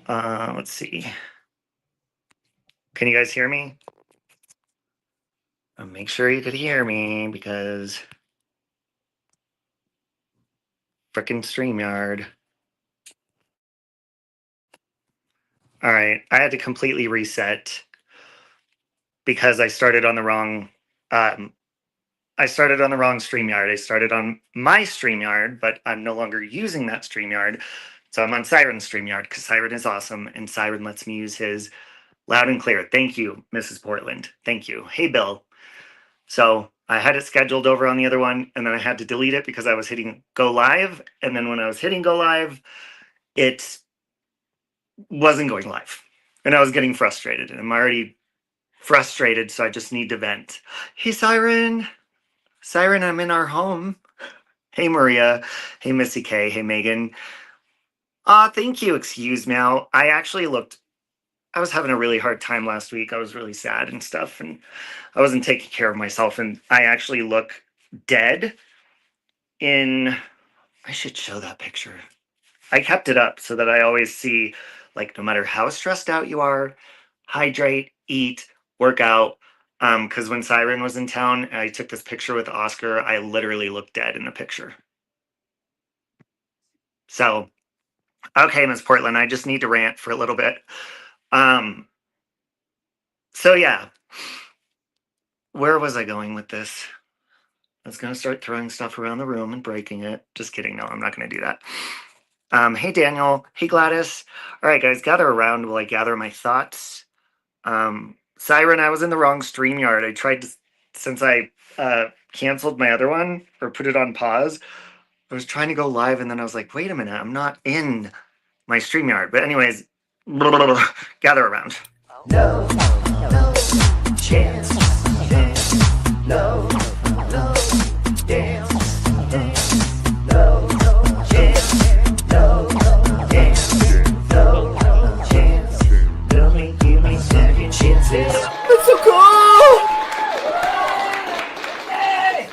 Let's see. Can you guys hear me? Make sure you could hear me because frickin' StreamYard. All right, I had to completely reset because I started on the wrong. I started on the wrong StreamYard. I started on my StreamYard, but I'm no longer using that StreamYard. So I'm on Siren's StreamYard because Siren is awesome and Siren lets me use his loud and clear. Thank you, Mrs. Portland. Thank you. Hey, Bill. So I had it scheduled over on the other one, and then I had to delete it because I was hitting go live. And then when I was hitting go live, it wasn't going live. And I was getting frustrated. And I'm already frustrated, so I just need to vent. Hey, Siren. Siren, I'm in our home. Hey, Maria. Hey, Missy K. Hey, Megan. Thank you. Excuse me. I actually looked. I was having a really hard time last week. I was really sad and stuff, and I wasn't taking care of myself. And I actually look dead in. I should show that picture. I kept it up so that I always see, like, no matter how stressed out you are, hydrate, eat, work out. Because when Siren was in town, I took this picture with Oscar. I literally looked dead in the picture. So, okay, Miss Portland, I just need to rant for a little bit. Um, so yeah, where was I going with this? I was gonna start throwing stuff around the room and breaking it. Just kidding. No, I'm not gonna do that. Hey Daniel. Hey Gladys. All right, guys, gather around while I gather my thoughts. Siren, I was in the wrong StreamYard. I tried to, since I canceled my other one or put it on pause. I was trying to go live, and then I was like, wait a minute, I'm not in my StreamYard. But anyways, gather around. No, no chance. No, no dance. No, no chance. No, no dance. No, no chance. Don't give me second chances. That's so cool! Hey!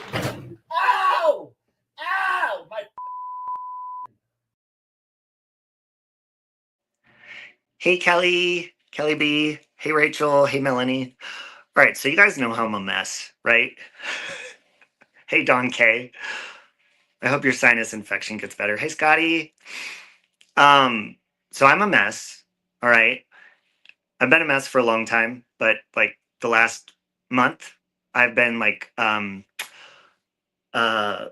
Ow! Ow! My Hey Kelly, Kelly B. Hey Rachel. Hey Melanie. All right, so you guys know how I'm a mess, right? Hey Don K. I hope your sinus infection gets better. Hey Scotty. So I'm a mess. All right. I've been a mess for a long time, but like the last month, I've been uh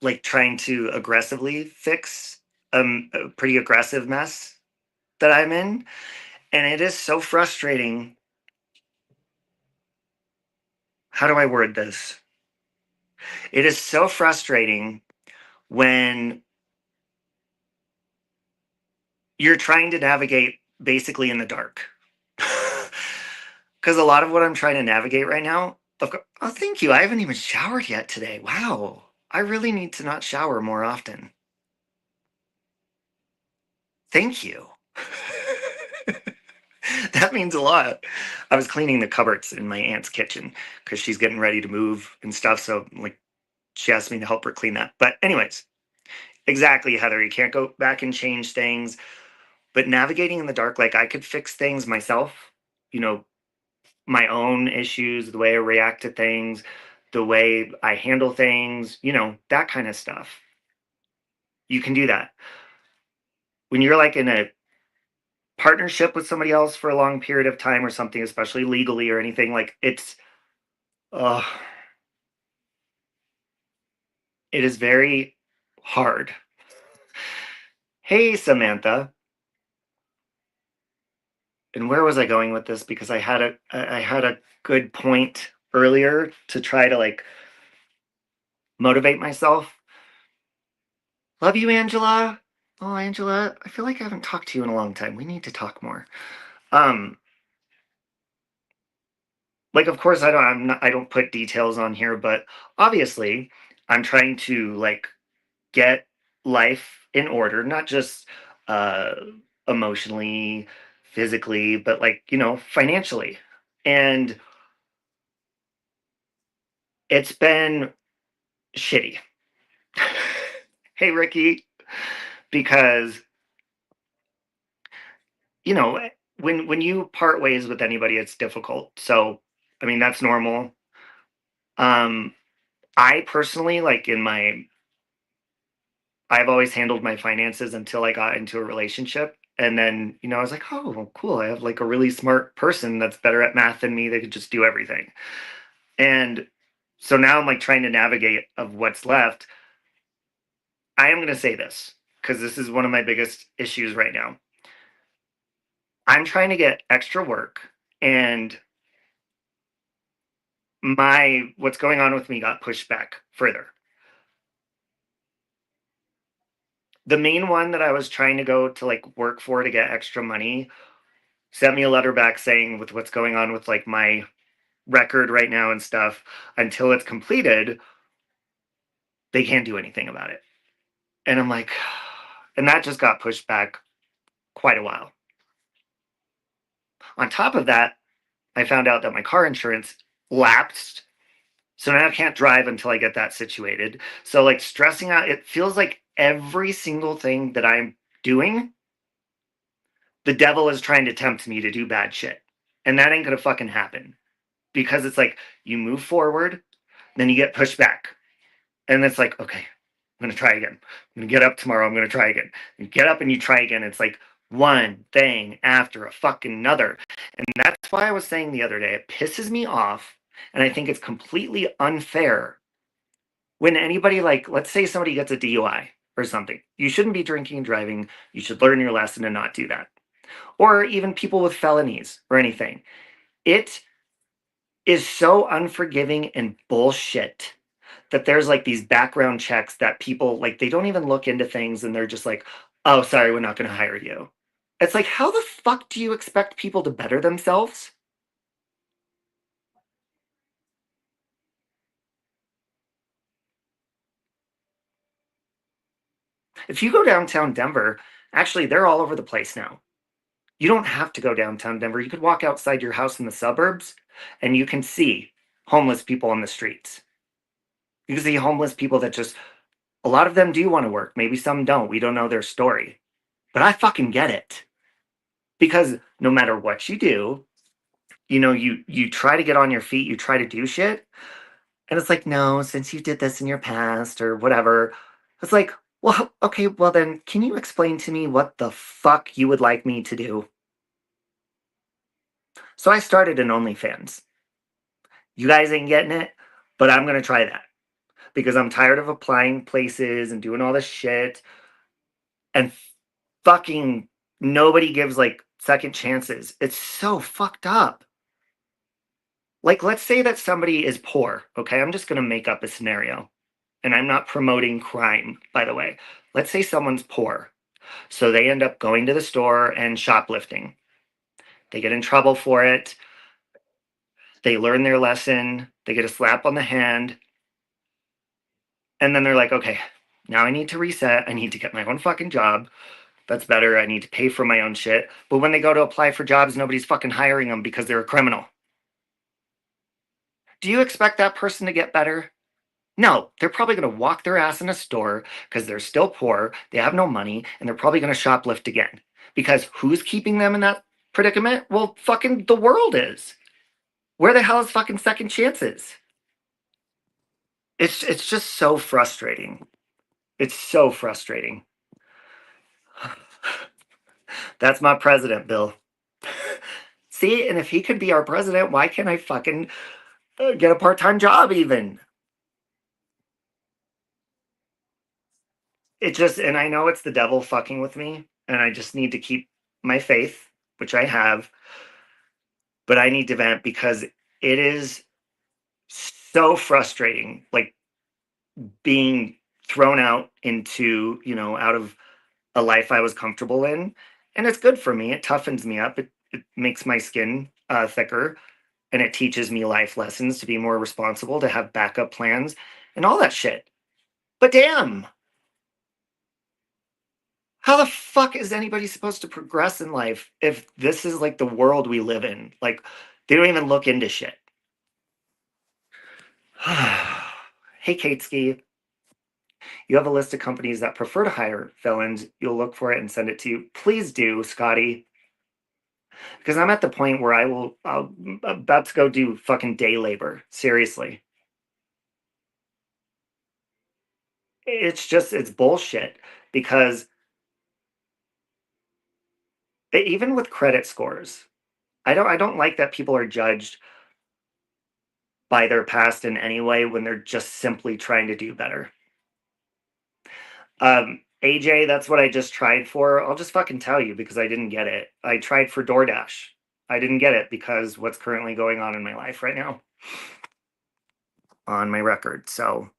like trying to aggressively fix a pretty aggressive mess that I'm in. And it is so frustrating. How do I word this? It is so frustrating when you're trying to navigate basically in the dark. Because a lot of what I'm trying to navigate right now, oh, thank you. I haven't even showered yet today. Wow. I really need to not shower more often. Thank you. That means a lot. I was cleaning the cupboards in my aunt's kitchen because she's getting ready to move and stuff. So, like, she asked me to help her clean that. But, anyways, exactly, Heather. You can't go back and change things. But navigating in the dark, like, I could fix things myself, you know, my own issues, the way I react to things, the way I handle things, that kind of stuff. You can do that. When you're like in a partnership with somebody else for a long period of time or something, especially legally or anything, like uh, it is very hard. Hey, Samantha. And where was I going with this? Because I had a good point earlier to try to like motivate myself. Love you, Angela. Oh, Angela, I feel like I haven't talked to you in a long time. We need to talk more. Um, like, of course, I don't put details on here, but obviously, I'm trying to like get life in order, not just uh, emotionally, physically, but like financially. And it's been shitty. Hey, Ricky, because you know, when you part ways with anybody, it's difficult. So, I mean, that's normal. Um, I personally, like I've always handled my finances until I got into a relationship. And then, I was like, oh, cool. I have like a really smart person that's better at math than me. They could just do everything. And so now I'm like trying to navigate of what's left. I am going to say this because this is one of my biggest issues right now. I'm trying to get extra work, and my what's going on with me got pushed back further. The main one that I was trying to go to like work for to get extra money sent me a letter back saying, with what's going on with like my record right now and stuff, until it's completed, they can't do anything about it. And I'm like, and that just got pushed back quite a while. On top of that, I found out that my car insurance lapsed. So now I can't drive until I get that situated. So, like, stressing out, it feels like every single thing that I'm doing, the devil is trying to tempt me to do bad shit. And that ain't gonna fucking happen. Because it's like you move forward, then you get pushed back. And it's like, okay, I'm gonna try again. I'm gonna get up tomorrow, I'm gonna try again. You get up and you try again. It's like one thing after a fucking another. And that's why I was saying the other day, it pisses me off. And I think it's completely unfair when anybody, like, let's say somebody gets a DUI or something. You shouldn't be drinking and driving. You should learn your lesson and not do that. Or even people with felonies or anything. It is so unforgiving and bullshit that there's like these background checks that people like, they don't even look into things and they're just like, oh, sorry, we're not going to hire you. It's like, how the fuck do you expect people to better themselves? If you go downtown Denver, actually, they're all over the place now. You don't have to go downtown Denver. You could walk outside your house in the suburbs and you can see homeless people on the streets. You can see homeless people that just, a lot of them do want to work. Maybe some don't. We don't know their story. But I fucking get it. Because no matter what you do, you try to get on your feet, you try to do shit. And it's like, no, since you did this in your past or whatever, it's like, well, okay, well then, can you explain to me what the fuck you would like me to do? So I started an OnlyFans. You guys ain't getting it, but I'm gonna try that because I'm tired of applying places and doing all this shit, and fucking nobody gives like second chances. It's so fucked up. Like, let's say that somebody is poor, okay? I'm just gonna make up a scenario, and I'm not promoting crime, by the way. Let's say someone's poor, so they end up going to the store and shoplifting. They get in trouble for it. They learn their lesson. They get a slap on the hand. And then they're like, okay, now I need to reset. I need to get my own fucking job. That's better. I need to pay for my own shit. But when they go to apply for jobs, nobody's fucking hiring them because they're a criminal. Do you expect that person to get better? No, they're probably going to walk their ass in a store because they're still poor, they have no money, and they're probably going to shoplift again. Because who's keeping them in that predicament? Well, fucking the world is. Where the hell is fucking second chances? It's just so frustrating. It's so frustrating. That's my president, Bill. See, and if he could be our president, why can't I fucking get a part-time job even? It just, and I know it's the devil fucking with me, and I just need to keep my faith, which I have, but I need to vent because it is so frustrating, like being thrown out into, out of a life I was comfortable in. And it's good for me. It toughens me up. It makes my skin thicker, and it teaches me life lessons to be more responsible, to have backup plans and all that shit. But damn, how the fuck is anybody supposed to progress in life if this is like the world we live in? Like, they don't even look into shit. Hey, Katesky, you have a list of companies that prefer to hire felons. You'll look for it and send it to you. Please do, Scotty. Because I'm at the point where I'm about to go do fucking day labor. Seriously. It's bullshit. Because even with credit scores, I don't like that people are judged by their past in any way when they're just simply trying to do better. AJ, that's what I just tried for. I'll just fucking tell you because I didn't get it. I tried for DoorDash. I didn't get it because what's currently going on in my life right now on my record. So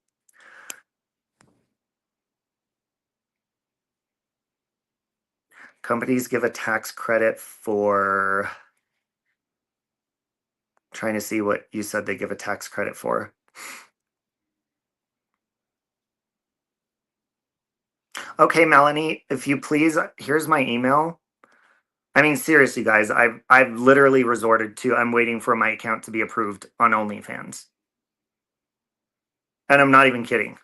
companies give a tax credit for trying to see what you said they give a tax credit for. Okay, Melanie, if you please, here's my email. I mean, seriously, guys, I've literally resorted to I'm waiting for my account to be approved on OnlyFans. And I'm not even kidding.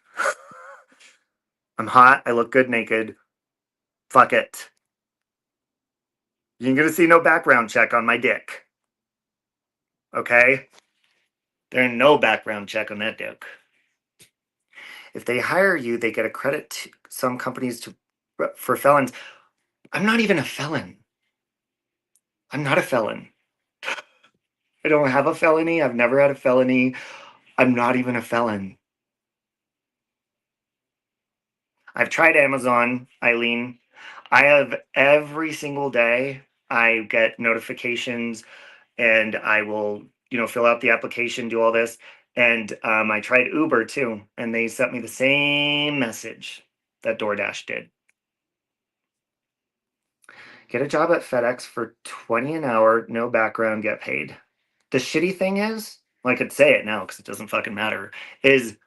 I'm hot, I look good naked. Fuck it. You ain't gonna see no background check on my dick. Okay? There ain't no background check on that dick. If they hire you, they get a credit to some companies for felons. I'm not even a felon. I'm not a felon. I don't have a felony. I've never had a felony. I'm not even a felon. I've tried Amazon, Eileen. I have every single day, I get notifications and I will, fill out the application, do all this. And I tried Uber too, and they sent me the same message that DoorDash did. Get a job at FedEx for 20 an hour, no background, get paid. The shitty thing is, well, I could say it now because it doesn't fucking matter, is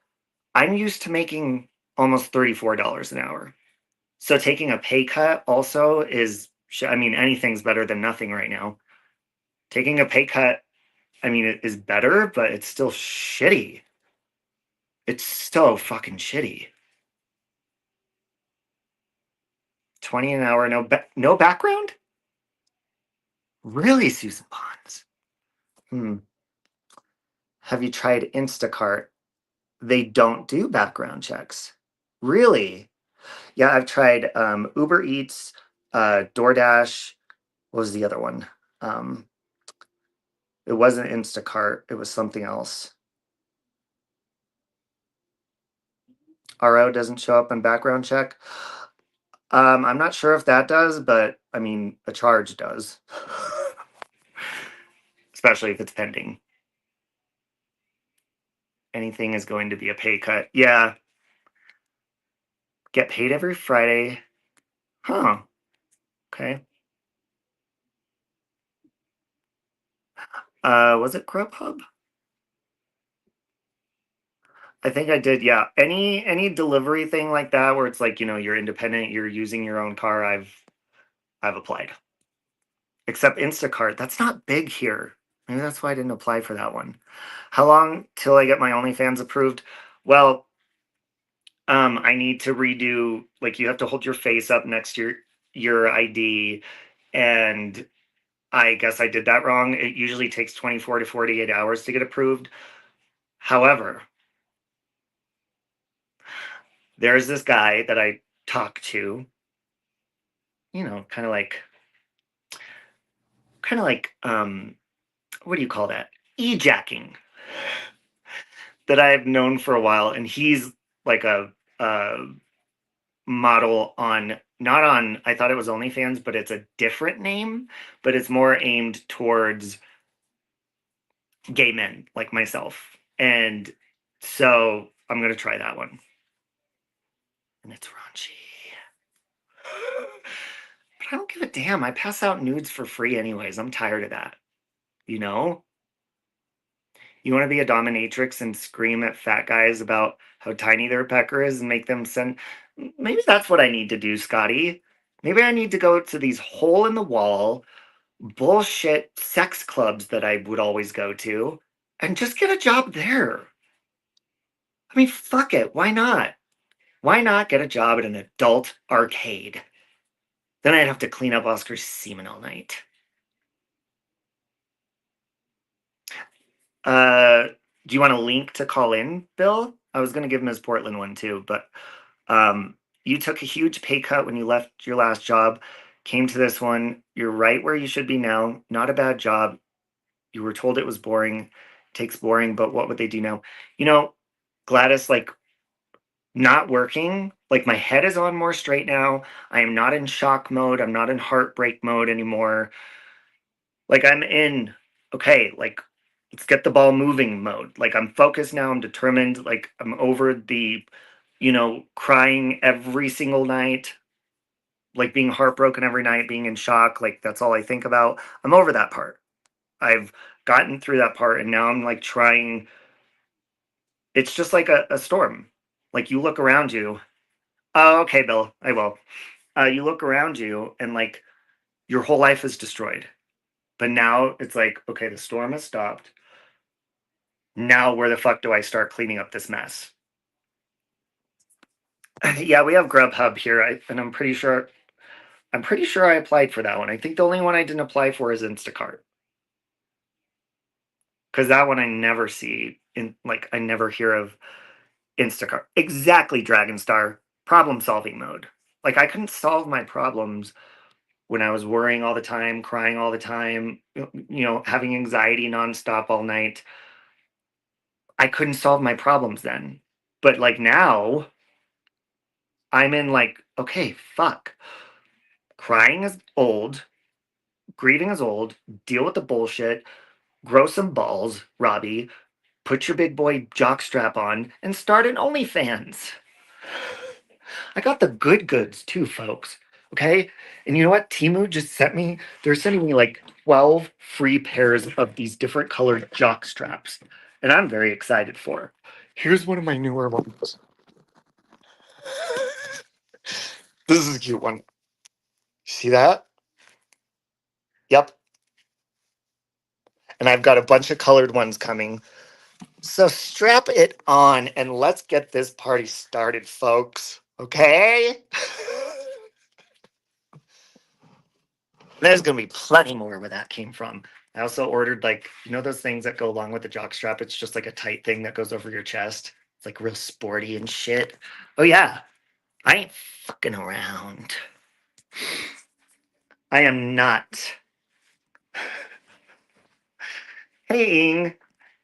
I'm used to making almost $34 an hour. So taking a pay cut also is, I mean, anything's better than nothing right now. Taking a pay cut, I mean, it is better, but it's still shitty. It's so fucking shitty. 20 an hour, no background? Really, Susan Bonds? Have you tried Instacart? They don't do background checks. Really? Yeah, I've tried Uber Eats, DoorDash. What was the other one? It wasn't Instacart. It was something else. RO doesn't show up in background check. I'm not sure if that does, but I mean, a charge does. Especially if it's pending. Anything is going to be a pay cut. Yeah. Get paid every Friday. Huh. Okay. Was it Grubhub? I think I did, yeah. Any delivery thing like that where it's like, you're independent, you're using your own car, I've applied. Except Instacart, that's not big here. Maybe that's why I didn't apply for that one. How long till I get my OnlyFans approved? Well, I need to redo, like, you have to hold your face up next to your ID, and I guess I did that wrong. It usually takes 24 to 48 hours to get approved. However, there's this guy that I talk to, kind of like what do you call that? E-jacking, that I've known for a while, and he's like a model on, not on, I thought it was OnlyFans, but it's a different name, but it's more aimed towards gay men like myself. And so I'm gonna try that one. And it's raunchy. But I don't give a damn. I pass out nudes for free anyways. I'm tired of that. You know? You want to be a dominatrix and scream at fat guys about how tiny their pecker is and make them send. Maybe that's what I need to do, Scotty. Maybe I need to go to these hole in the wall bullshit sex clubs that I would always go to and just get a job there. I mean, fuck it. Why not? Why not get a job at an adult arcade? Then I'd have to clean up Oscar's semen all night. Do you want a link to call in, Bill? I was going to give him his Portland one too, but um, you took a huge pay cut when you left your last job, came to this one. You're right where you should be now. Not a bad job. You were told it was boring. Takes boring, but what would they do now? You know, Gladys, like not working, like my head is on more straight now. I am not in shock mode. I'm not in heartbreak mode anymore. Like I'm in, okay, like let's get the ball moving mode. Like I'm focused now. I'm determined. Like I'm over the, crying every single night, like being heartbroken every night, being in shock. Like that's all I think about. I'm over that part. I've gotten through that part and now I'm like trying. It's just like a storm. Like you look around you. Oh, okay, Bill, I will. You look around you and like your whole life is destroyed. But now it's like, okay, the storm has stopped. Now where the fuck do I start cleaning up this mess? Yeah, we have Grubhub here, and I'm pretty sure I applied for that one. I think the only one I didn't apply for is Instacart. Because that one I never see I never hear of Instacart. Exactly, Dragonstar. Problem solving mode. Like I couldn't solve my problems when I was worrying all the time, crying all the time, having anxiety nonstop all night. I couldn't solve my problems then. But like now, I'm in like, okay, fuck. Crying is old, grieving is old, deal with the bullshit, grow some balls, Robbie, put your big boy jockstrap on, and start an OnlyFans. I got the good goods too, folks. Okay? And you know what? Timu just sent me, they're sending me like 12 free pairs of these different colored jock straps. And I'm very excited for. Here's one of my newer ones. This is a cute one. See that? Yep. And I've got a bunch of colored ones coming. So strap it on and let's get this party started, folks. Okay? There's gonna be plenty more where that came from. I also ordered like, those things that go along with the jock strap. It's just like a tight thing that goes over your chest. It's like real sporty and shit. Oh yeah, I ain't fucking around. I am not. Hey Ing.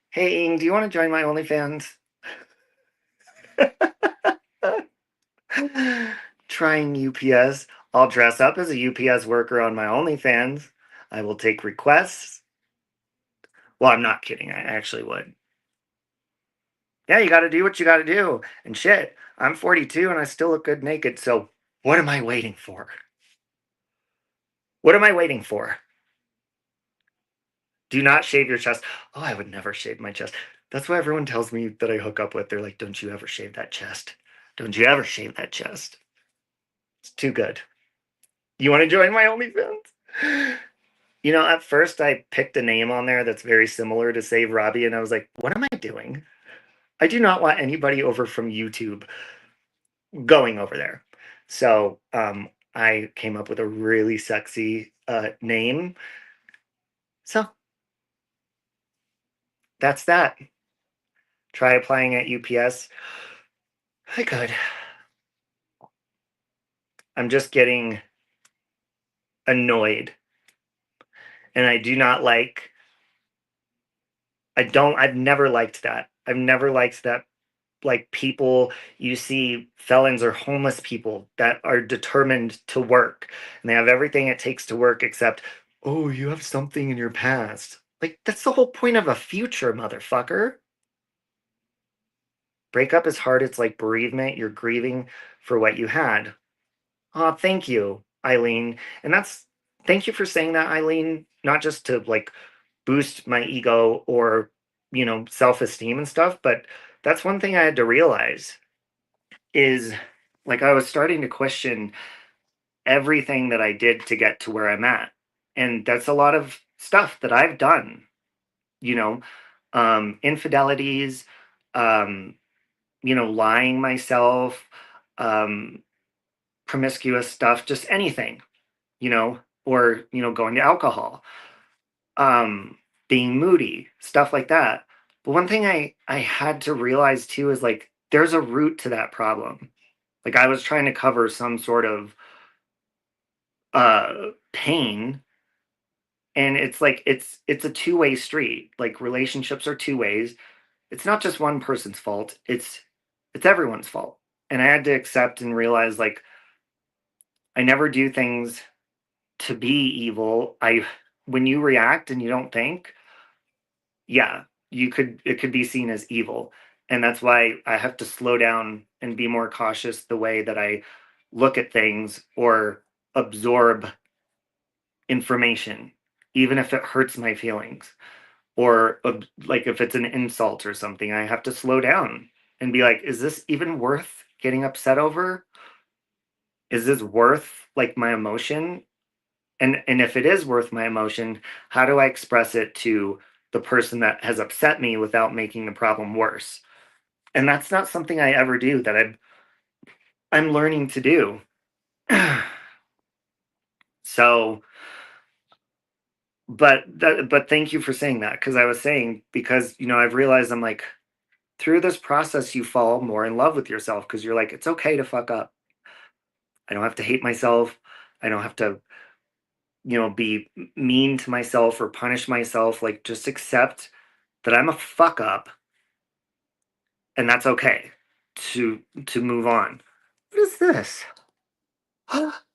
Hey Ing, do you want to join my OnlyFans? Trying UPS. I'll dress up as a UPS worker on my OnlyFans. I will take requests. Well, I'm not kidding. I actually would. Yeah, you got to do what you got to do. And shit, I'm 42 and I still look good naked. So what am I waiting for? What am I waiting for? Do not shave your chest. Oh, I would never shave my chest. That's why everyone tells me that I hook up with. They're like, don't you ever shave that chest. Don't you ever shave that chest. It's too good. You want to join my OnlyFans? At first I picked a name on there that's very similar to Save Robbie, and I was like, what am I doing? I do not want anybody over from YouTube going over there. So I came up with a really sexy name. So that's that. Try applying at UPS. I could. I'm just getting annoyed. And I do not like, I've never liked that. I've never liked that, like people, you see felons or homeless people that are determined to work and they have everything it takes to work except, oh, you have something in your past. Like that's the whole point of a future, motherfucker. Breakup is hard. It's like bereavement. You're grieving for what you had. Oh, thank you, Eileen. And thank you for saying that, Eileen, not just to like boost my ego or, self-esteem and stuff, but that's one thing I had to realize is like I was starting to question everything that I did to get to where I'm at. And that's a lot of stuff that I've done, you know, infidelities, um, lying myself, um, promiscuous stuff, just anything, or, going to alcohol, being moody, stuff like that. But one thing I had to realize too is like there's a root to that problem. Like I was trying to cover some sort of pain, and it's like it's a two-way street. Like relationships are two ways. It's not just one person's fault. It's everyone's fault. And I had to accept and realize like I never do things to be evil. I when you react and you don't think, yeah, it could be seen as evil. And that's why I have to slow down and be more cautious the way that I look at things or absorb information, even if it hurts my feelings. Or like if it's an insult or something, I have to slow down and be like, is this even worth getting upset over? Is this worth like my emotion? And if it is worth my emotion, how do I express it to the person that has upset me without making the problem worse? And that's not something I ever do that I'm learning to do. So, but thank you for saying that, because I was saying, because I've realized I'm like, through this process you fall more in love with yourself, because you're like, it's okay to fuck up. I don't have to hate myself. I don't have to be mean to myself or punish myself. Like, just accept that I'm a fuck up, and that's okay to move on. What is this?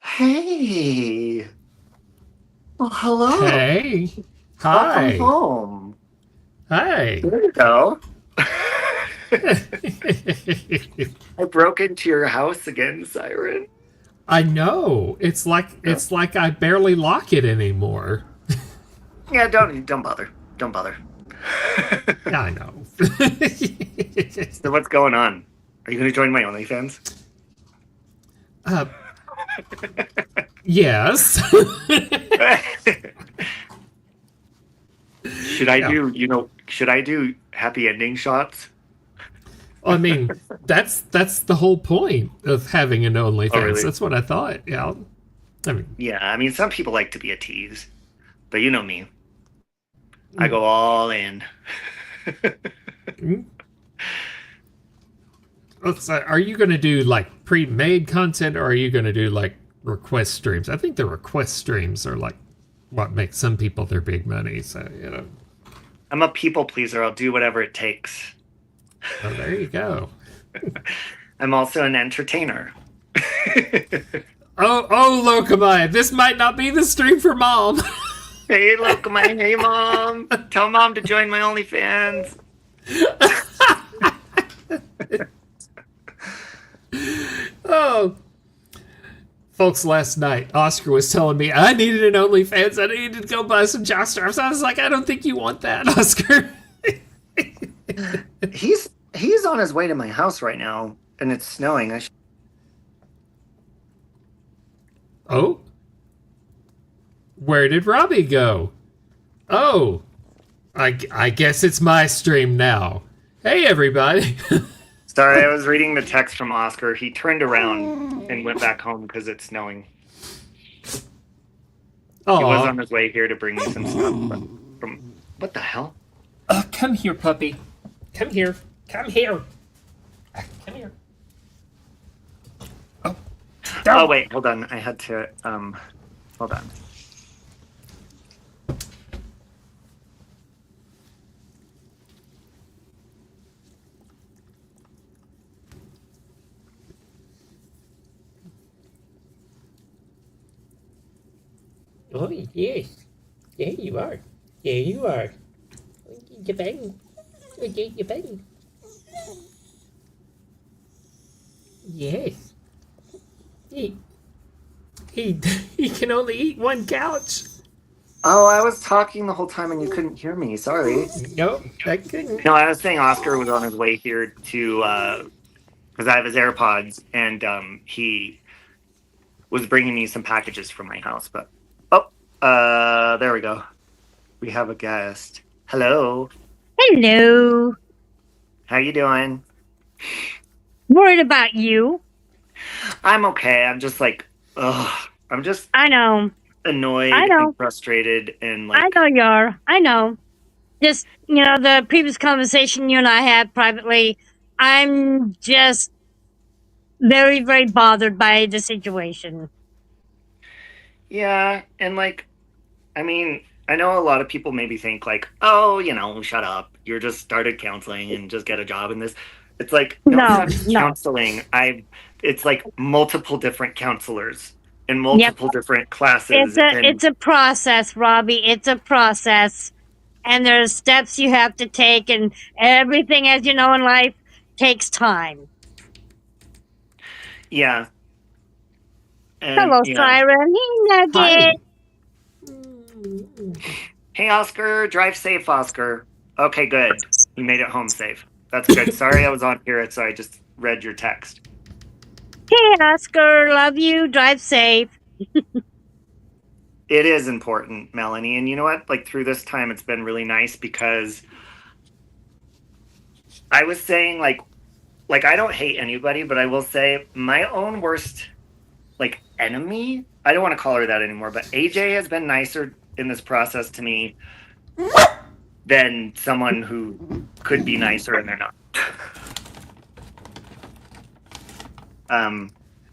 Hey. Well, hello. Hey. Welcome Hi. home. Hi. There you go. I broke into your house again, Siren. I know. It's like I barely lock it anymore. Yeah, don't bother. Don't bother. Yeah, I know. So what's going on? Are you going to join my OnlyFans? Yes. Should I do happy ending shots? I mean, that's the whole point of having an OnlyFans. Oh, really? That's what I thought. Yeah. Yeah, I mean, some people like to be a tease, but you know me. I go all in. Are you going to do like pre-made content, or are you going to do like request streams? I think the request streams are like what makes some people their big money. So I'm a people pleaser. I'll do whatever it takes. Oh, there you go. I'm also an entertainer. Oh, Locomai, this might not be the stream for Mom. Hey, Locomai. Hey, Mom. Tell Mom to join my OnlyFans. Oh. Folks, last night, Oscar was telling me I needed an OnlyFans. I needed to go buy some jock straps. I was like, I don't think you want that, Oscar. He's on his way to my house right now, and it's snowing. Oh? Where did Robbie go? Oh. I guess it's my stream now. Hey, everybody. Sorry, I was reading the text from Oscar. He turned around and went back home because it's snowing. Aww. He was on his way here to bring me some stuff from... What the hell? Come here, puppy. Come here. Come here. Come here. Oh. Oh, wait. Hold on. I had to... Hold on. Oh, yes. There you are. There you are. Your bang. Your bang. Yes. He can only eat one couch. Oh, I was talking the whole time and you couldn't hear me. Sorry. Nope, I couldn't. No, I was saying Oscar was on his way here to... because I have his AirPods, and he was bringing me some packages from my house. But there we go. We have a guest. Hello. Hello. How you doing? Worried about you. I'm okay. I'm just like, ugh. I'm just I know. annoyed I know. and frustrated and like. I know you are. I know. just, the previous conversation you and I had privately, I'm just very, very bothered by the situation. Yeah, and like, I mean, I know a lot of people maybe think like, oh, shut up. You're just started counseling and just get a job in this. It's like, no, it's No, not just no. counseling. It's like multiple different counselors in Yep. multiple different classes. And It's a process, Robbie. It's a process. And there's steps you have to take, and everything, as you know in life, takes time. yeah, and Hello, yeah. Siren. Hey, Hi. Nugget. Hey, Oscar, drive safe, Oscar. Okay, good. You made it home safe. That's good. Sorry I was on here, so I just read your text. Hey, Oscar. Love you. Drive safe. It is important, Melanie. And you know what? Like through this time, it's been really nice because I was saying like I don't hate anybody, but I will say my own worst like enemy. I don't want to call her that anymore, but AJ has been nicer in this process to me than someone who could be nicer and they're not.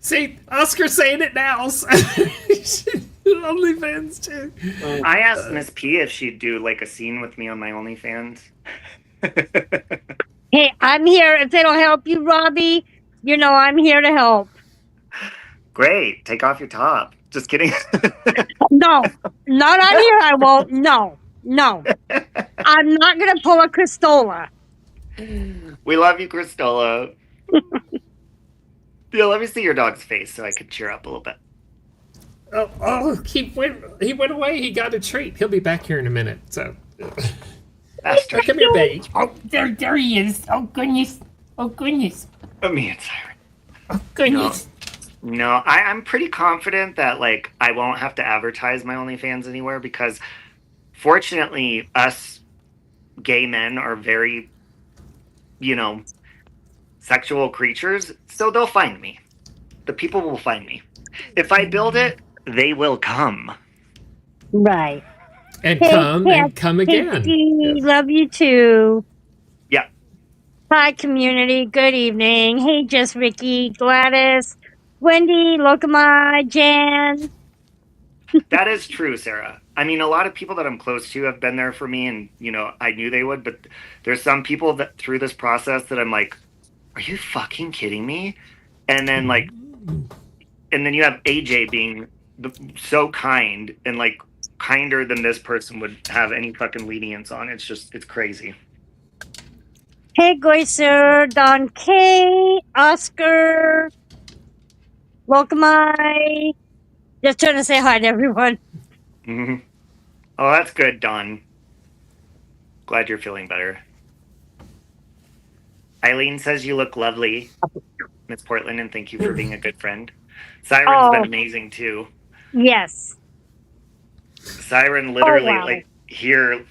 See, Oscar's saying it now. OnlyFans too. I asked Miss P if she'd do like a scene with me on my OnlyFans. Hey, I'm here. If it'll help you, Robbie, I'm here to help. Great. Take off your top. Just kidding. No, not on here. I won't. No. I'm not going to pull a Cristola. We love you, Cristola. Yeah, let me see your dog's face so I can cheer up a little bit. He went away. He got a treat. He'll be back here in a minute. So, Bastard. come here, baby. Oh, there he is. Oh, goodness. Oh, goodness. Me and Siren. Oh, goodness. No, I'm pretty confident that like I won't have to advertise my OnlyFans anywhere because fortunately us gay men are very, sexual creatures, so they'll find me. The people will find me. If I build it, they will come. Right. And Hey, come hey, and come again. Hey, love you too. Yeah. Hi, community. Good evening. Hey, Just Ricky, Gladys, Wendy, Lokamai, Jan. That is true, Sarah. I mean, a lot of people that I'm close to have been there for me, and I knew they would. But there's some people that through this process that I'm like, "Are you fucking kidding me?" And then and then you have AJ being so kind and like kinder than this person would have any fucking lenience on. It's crazy. Hey, Goiser, Don K, Oscar, Lokamai. Just trying to say hi to everyone. Mm-hmm. Oh, that's good, Don. Glad you're feeling better. Eileen says you look lovely, Miss Portland, and thank you for being a good friend. Siren's been amazing too. Yes. Siren literally wow. like here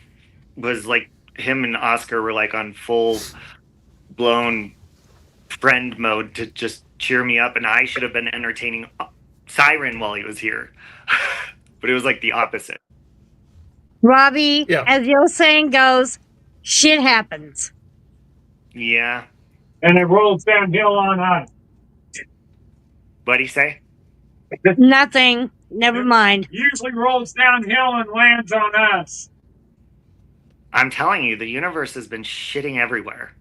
was like him and Oscar were like on full blown friend mode to just cheer me up, and I should have been entertaining Siren while he was here. But it was like the opposite. Robbie, Yeah. as the old saying goes, shit happens. Yeah. And it rolls downhill on us. What'd he say? Nothing. Never mind. Usually rolls downhill and lands on us. I'm telling you, the universe has been shitting everywhere.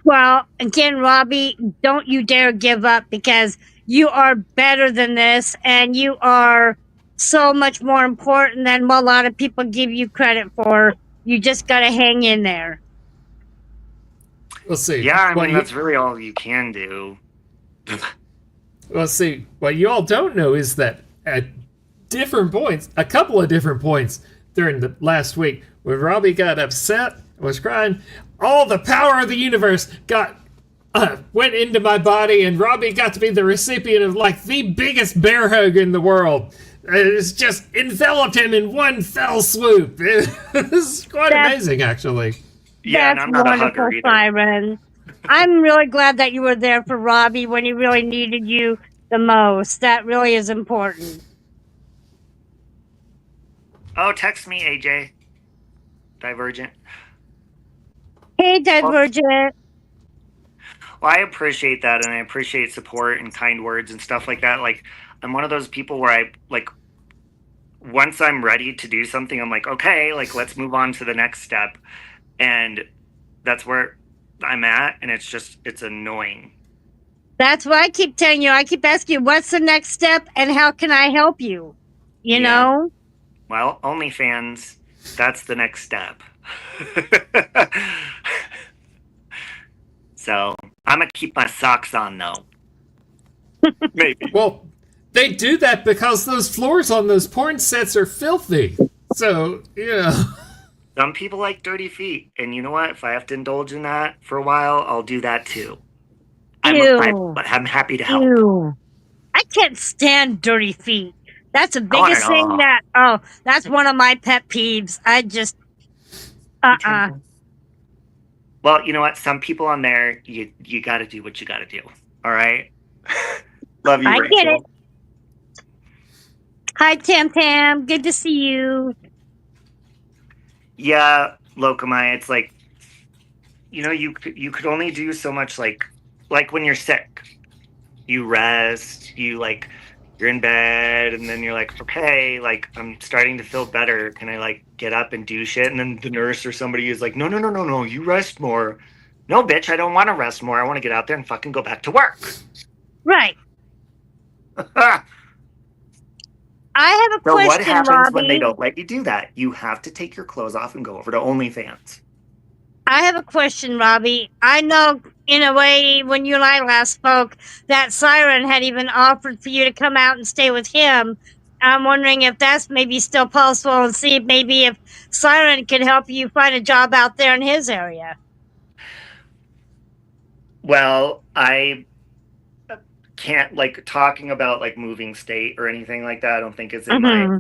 Well, again, Robbie, don't you dare give up because you are better than this and you are so much more important than what a lot of people give you credit for. You just got to hang in there. We'll see. Yeah, I Well, mean, that's really all you can do. Well, see, what you all don't know is that at different points, a couple of different points during the last week, when Robbie got upset, was crying, all the power of the universe went into my body, and Robbie got to be the recipient of like the biggest bear hug in the world. It's just enveloped him in one fell swoop. It's quite amazing, actually. Yeah, That's and I'm not a wonderful, hugger either. Siren. I'm really glad that you were there for Robbie when he really needed you the most. That really is important. Oh, text me, AJ. Divergent. Hey, Divergent. Well, I appreciate that, and I appreciate support and kind words and stuff like that. Like, I'm one of those people where I like once I'm ready to do something, I'm like, okay, like let's move on to the next step, and that's where I'm at, and it's annoying. That's what I keep telling you. I keep asking you, what's the next step and how can I help you? You Yeah. know? Well, OnlyFans, that's the next step. So I'm gonna keep my socks on though. Maybe. Well, they do that because those floors on those porn sets are filthy. So, you know. Some people like dirty feet, and you know what? If I have to indulge in that for a while, I'll do that too. Ew. I'm happy to help. Ew. I can't stand dirty feet. That's the I want it biggest thing all. that's one of my pet peeves. I just, Well, you know what? Some people on there, you got to do what you got to do. All right. Love you, I Rachel. get it. Hi, Tam Tam. Good to see you. Yeah, Locomai. It's like, you know, you could only do so much. Like when you're sick, you rest. You're in bed, and then you're like, okay, like I'm starting to feel better. Can I like get up and do shit? And then the nurse or somebody is like, no, you rest more. No, bitch, I don't want to rest more. I want to get out there and fucking go back to work. Right. I have a So question, what happens Robbie. when they don't let you do that? You have to take your clothes off and go over to OnlyFans. I have a question, Robbie. I know, in a way, when you and I last spoke, that Siren had even offered for you to come out and stay with him. I'm wondering if that's maybe still possible, and see if maybe if Siren could help you find a job out there in his area. Well, I can't, like, talking about, like, moving state or anything like that. I don't think it's in my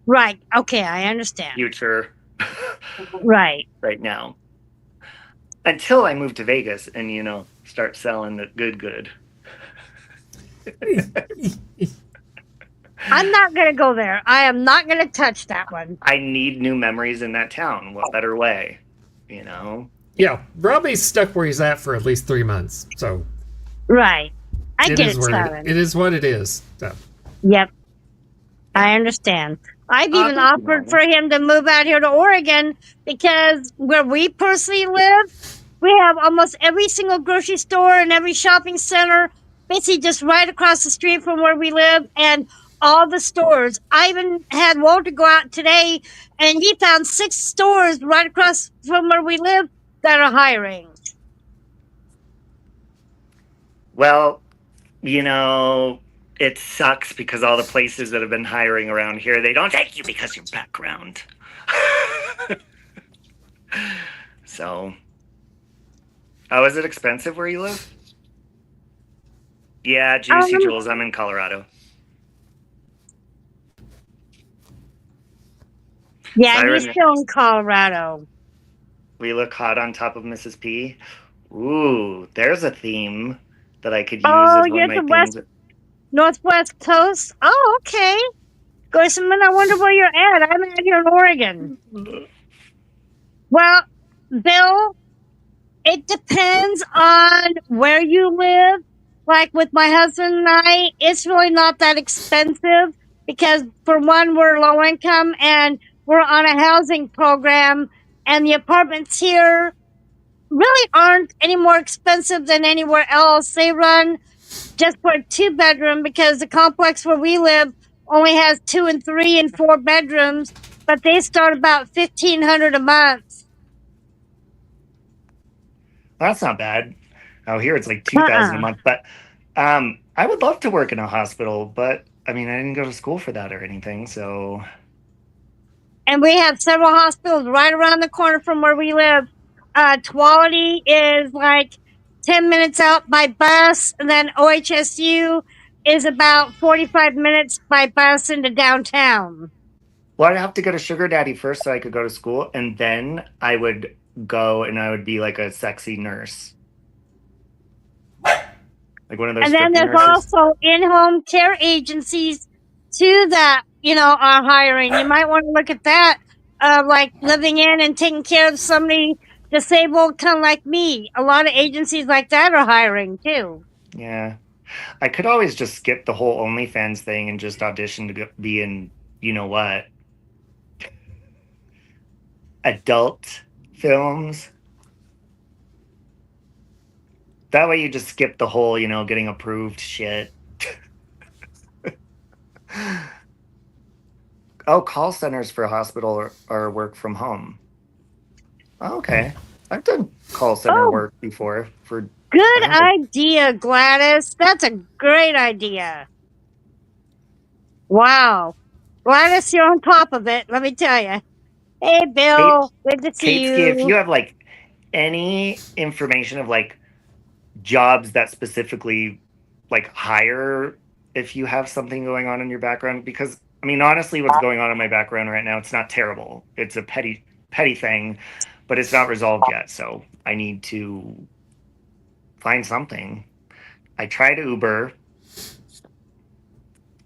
Right. Okay, I understand. future Right. right now. Until I move to Vegas and, you know, start selling the good. I'm not going to go there. I am not going to touch that one. I need new memories in that town. What better way, you know? Yeah, Robbie's stuck where he's at for at least 3 months. So Right. I get it, where Siren. it is what it is. So. Yep. I understand. I've even offered for him to move out here to Oregon because where we personally live, we have almost every single grocery store and every shopping center basically just right across the street from where we live, and all the stores. I even had Walter go out today and he found 6 stores right across from where we live that are hiring. Well, you know, it sucks because all the places that have been hiring around here, they don't take you because of your background. So, oh, is it expensive where you live? Yeah, Juicy Jules, I'm in Colorado. Yeah, Siren, he's still in Colorado. We look hot on top of Mrs. P. Ooh, there's a theme that I could use Oh, as one you're of my the themes. Northwest Coast? Oh, okay. Gershman, I wonder where you're at. I'm out here in Oregon. Well, Bill, it depends on where you live. Like with my husband and I, it's really not that expensive because, for one, we're low income and we're on a housing program, and the apartments here really aren't any more expensive than anywhere else. They run just for a 2-bedroom because the complex where we live only has 2 and 3 and 4 bedrooms, but they start about $1,500 a month. That's not bad. Oh, here it's like $2,000 a month. But I would love to work in a hospital, but I mean, I didn't go to school for that or anything. So, And we have several hospitals right around the corner from where we live. Tuality is like 10 minutes out by bus, and then OHSU is about 45 minutes by bus into downtown. well, I'd have to go to Sugar Daddy first so I could go to school, and then I would go and I would be like a sexy nurse, like one of those. And then there's nurses. also in-home care agencies too that, are hiring. You might want to look at that like living in and taking care of somebody disabled, kind of like me. A lot of agencies like that are hiring too. Yeah. I could always just skip the whole OnlyFans thing and just audition to be in, you know what, adult films. That way you just skip the whole, getting approved shit. Oh, call centers for hospital are work from home. Oh, okay. I've done call center Oh. work before for Good I don't idea, Gladys. That's a great idea. Wow. Gladys, you're on top of it, let me tell you. Hey, Bill. Good to see Katesky, if you. you have like any information of like jobs that specifically like hire if you have something going on in your background, because I mean honestly what's going on in my background right now, it's not terrible. It's a petty thing, but it's not resolved yet. So I need to find something. I tried Uber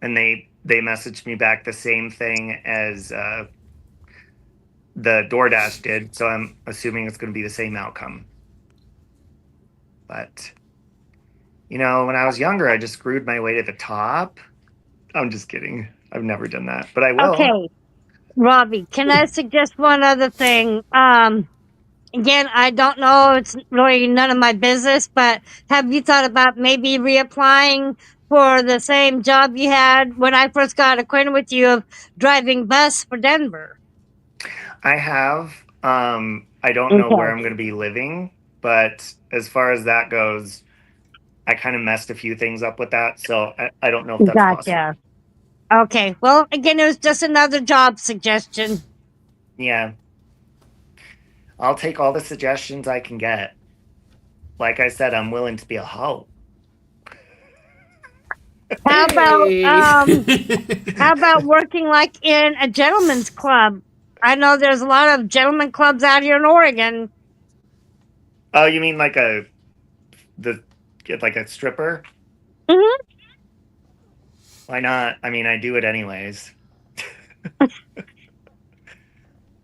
and they messaged me back the same thing as the DoorDash did. So I'm assuming it's going to be the same outcome. But when I was younger, I just screwed my way to the top. I'm just kidding. I've never done that, but I will. Okay. Robbie, can I suggest one other thing? Again, I don't know. It's really none of my business, but have you thought about maybe reapplying for the same job you had when I first got acquainted with you of driving bus for Denver? I have. I don't know where I'm going to be living, but as far as that goes, I kind of messed a few things up with that, so I don't know if that's possible. Gotcha. Okay. Well, again, it was just another job suggestion. Yeah. I'll take all the suggestions I can get. Like I said, I'm willing to be a hoe. How Hey. about working like in a gentleman's club? I know there's a lot of gentleman clubs out here in Oregon. Oh, you mean like a stripper? Mm-hmm. Why not? I mean, I do it anyways.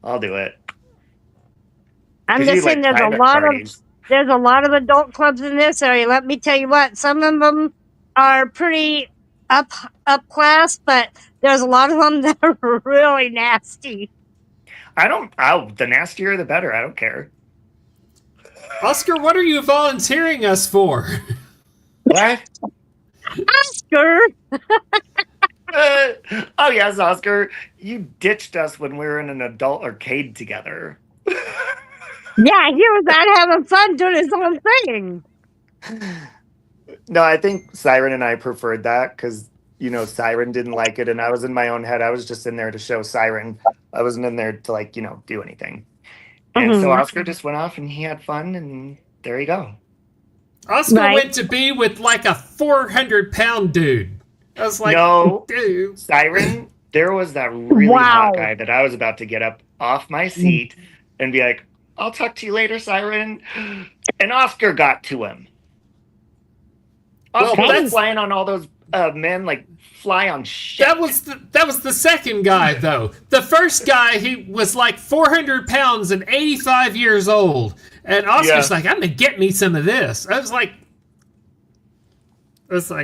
I'll do it. I'm 'Cause just you saying like private parties. there's a lot of adult clubs in this area. Let me tell you what, some of them are pretty up class, but there's a lot of them that are really nasty. The nastier the better. I don't care. Oscar, what are you volunteering us for? What? Oscar, Oh yes, Oscar. You ditched us when we were in an adult arcade together. yeah, he was out having fun doing his own thing. No, I think Siren and I preferred that because Siren didn't like it, and I was in my own head. I was just in there to show Siren. I wasn't in there to do anything. And so Oscar just went off and he had fun, and there you go. Oscar Right. went to be with like a 400-pound dude. I was like, No, dude. Siren, there was that really hot guy that I was about to get up off my seat and be like, I'll talk to you later, Siren. And Oscar got to him. Oscar was flying on all those men like fly on shit. That was the second guy though. The first guy, he was like 400 pounds and 85 years old, and Oscar's like, I'm gonna get me some of this. I was like,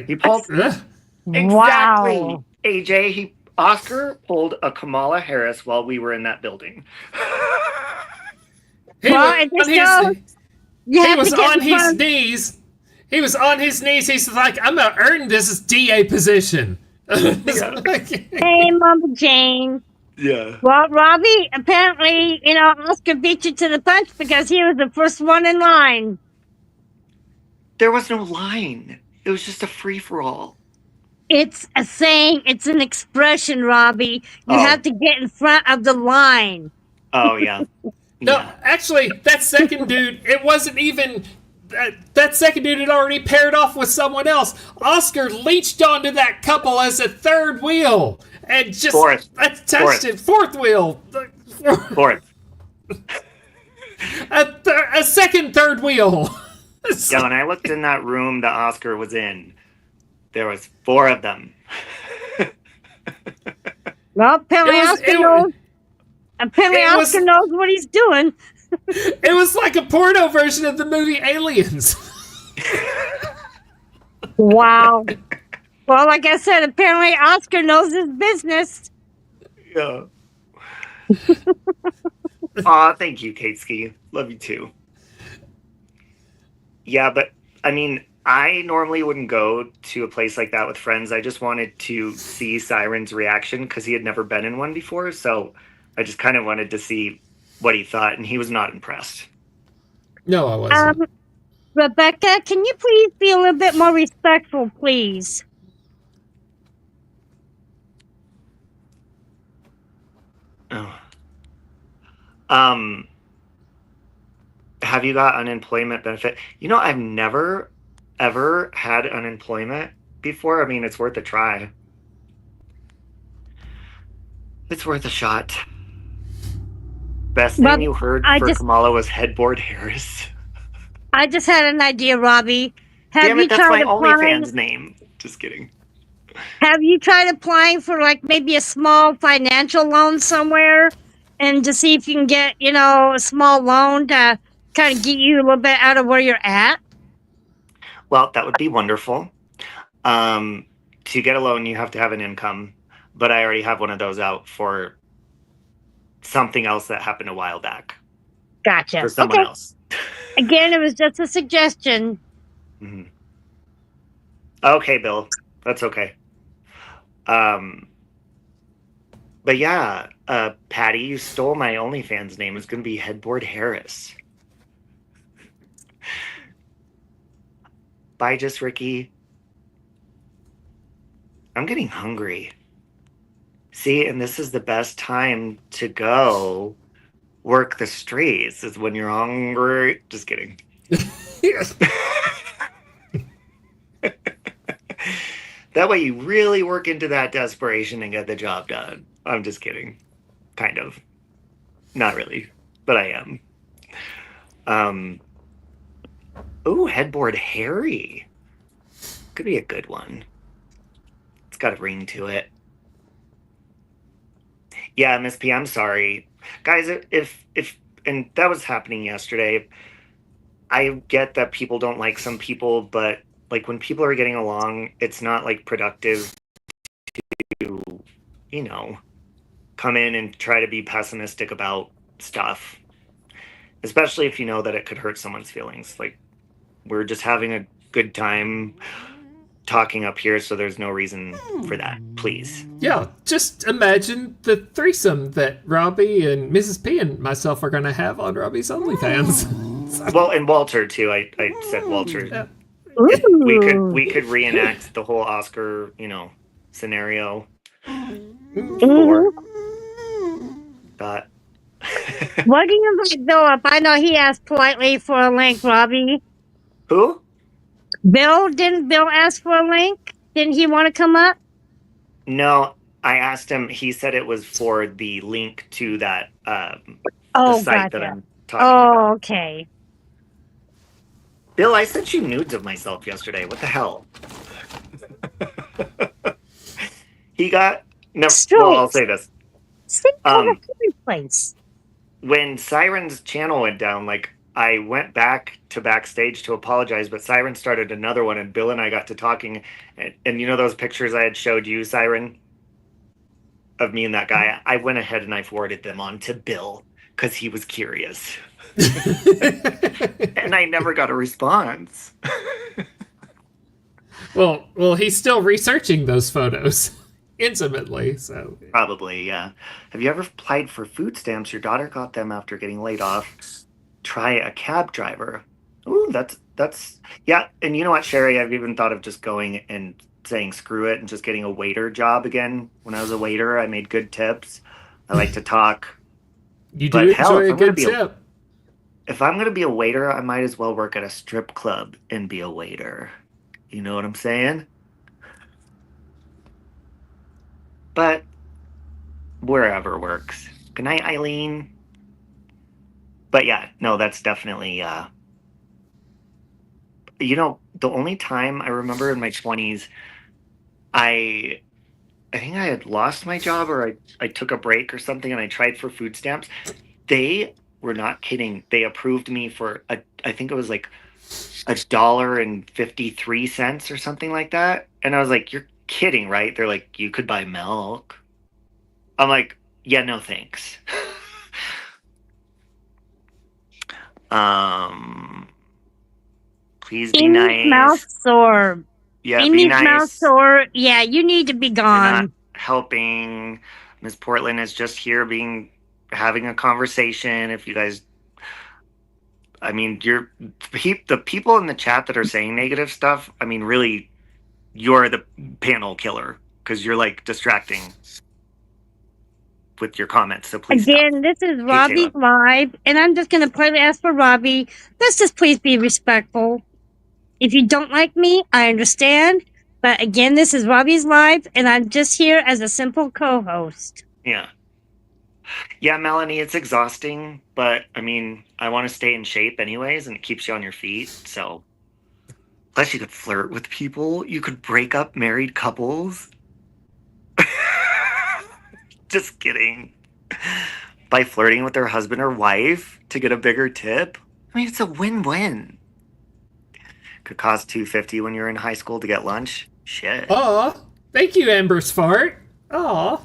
he pulled ugh. exactly. Wow. AJ, Oscar pulled a Kamala Harris while we were in that building. He Well, was it just on his- shows you he have was to get on in his front- knees. He was on his knees. He's like, I'm gonna earn this DA position. Hey, Mama Jane. Yeah. Well, Robbie, apparently, Oscar beat you to the punch because he was the first one in line. There was no line. It was just a free-for-all. It's a saying. It's an expression, Robbie. You have to get in front of the line. Oh, yeah. No, Yeah. actually, that second dude, it wasn't even... That second dude had already paired off with someone else. Oscar leached onto that couple as a third wheel. And just touched it. Fourth wheel. Fourth. A second third wheel. Yeah, when I looked in that room that Oscar was in, there was 4 of them. Well, apparently, It was- Oscar it knows. Apparently, It was- Oscar knows what he's doing. It was like a porno version of the movie Aliens. Wow. Well, like I said, apparently Oscar knows his business. Yeah. Aw, thank you, Katesky. Love you too. Yeah, but I mean, I normally wouldn't go to a place like that with friends. I just wanted to see Siren's reaction because he had never been in one before. So I just kind of wanted to see what he thought, and he was not impressed. No, I wasn't. Rebecca, can you please be a little bit more respectful, please? Oh. Have you got unemployment benefit? You know, I've never ever had unemployment before. I mean, it's worth a try. It's worth a shot. Best Well, name you heard I for just- Kamala was Headboard Harris. I just had an idea, Robbie. Have Damn you it, that's tried my applying? OnlyFans name. Just kidding. Have you tried applying for like maybe a small financial loan somewhere, and to see if you can get a small loan to kind of get you a little bit out of where you're at? Well, that would be wonderful. To get a loan, you have to have an income, but I already have one of those out for something else that happened a while back Gotcha. for someone Okay. else. Again, it was just a suggestion. Mhm. Okay, Bill, that's okay. But yeah, Patty, you stole my OnlyFans name. It's going to be Headboard Harris. Bye, just Ricky. I'm getting hungry. See, and this is the best time to go work the streets, is when you're hungry. Just kidding. That way you really work into that desperation and get the job done. I'm just kidding. Kind of. Not really, but I am. Ooh, Headboard Harry. Could be a good one. It's got a ring to it. Yeah, Miss P, I'm sorry. Guys, if and that was happening yesterday. I get that people don't like some people, but like when people are getting along, it's not like productive to, come in and try to be pessimistic about stuff. Especially if you know that it could hurt someone's feelings. Like, we're just having a good time talking up here, so there's no reason for that. Please. Yeah, just imagine the threesome that Robbie and Mrs. P and myself are going to have on Robbie's OnlyFans. Well, and Walter too. I said Walter. Yeah. We could reenact the whole Oscar, scenario. For that. What do you invite Bill up? I know he asked politely for a link, Robbie. Who? Didn't Bill ask for a link? Didn't he want to come up? No, I asked him. He said it was for the link to that the Oh, site that gotcha. I'm talking about. Oh, okay. Bill, I sent you nudes of myself yesterday. What the hell? He got no. Well, I'll say this. Sit Um, over every place. When Siren's channel went down, like I went back to backstage to apologize, but Siren started another one, and Bill and I got to talking, and you know those pictures I had showed you, Siren, of me and that guy. I went ahead and I forwarded them on to Bill because he was curious, and I never got a response. Well, he's still researching those photos intimately, so. Probably, yeah. Have you ever applied for food stamps? Your daughter got them after getting laid off. Try a cab driver. Ooh, that's yeah. And you know what, Sherry? I've even thought of just going and saying screw it and just getting a waiter job again. When I was a waiter, I made good tips. I like to talk. You But do hell, enjoy if a I'm gonna good be tip. If I'm gonna be a waiter, I might as well work at a strip club and be a waiter. You know what I'm saying? But wherever works. Good night, Eileen. But yeah, no, that's definitely the only time I remember in my 20s I I think I had lost my job or I took a break or something and I tried for food stamps. They were not kidding. They approved me for I think it was like $1.53 or something like that. And I was like, "You're kidding, right?" They're like, "You could buy milk." I'm like, "Yeah, no thanks." Please be Amy's mouth nice. sore. Yeah, be Amy's mouth nice. sore. Yeah, you need to be You're not gone. helping. Miss Portland is just here having a conversation. If you guys, I mean, the people in the chat that are saying negative stuff. I mean, really, you're the panel killer because you're like distracting with your comments. So please stop. Again, this is Hey, Robbie's Taylor. live, and I'm just going to politely ask for Robbie. Let's just please be respectful. If you don't like me, I understand. But again, this is Robbie's live, and I'm just here as a simple co-host. Yeah. Yeah, Melanie, it's exhausting, but I mean, I want to stay in shape anyways, and it keeps you on your feet. So, plus, you could flirt with people. You could break up married couples. Just kidding. By flirting with their husband or wife to get a bigger tip. I mean, it's a win-win. Could cost $2.50 when you're in high school to get lunch. Shit. Aw, thank you, Ember's fart. Aw.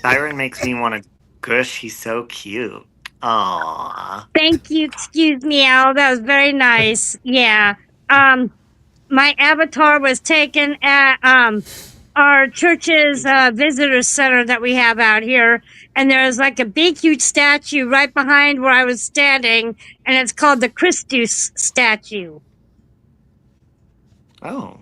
Siren makes me want to gush. He's so cute. Aww. Thank you. Excuse me, Al. That was very nice. Yeah. My avatar was taken at our church's visitor center that we have out here, and there's like a big, huge statue right behind where I was standing, and it's called the Christus statue. Oh.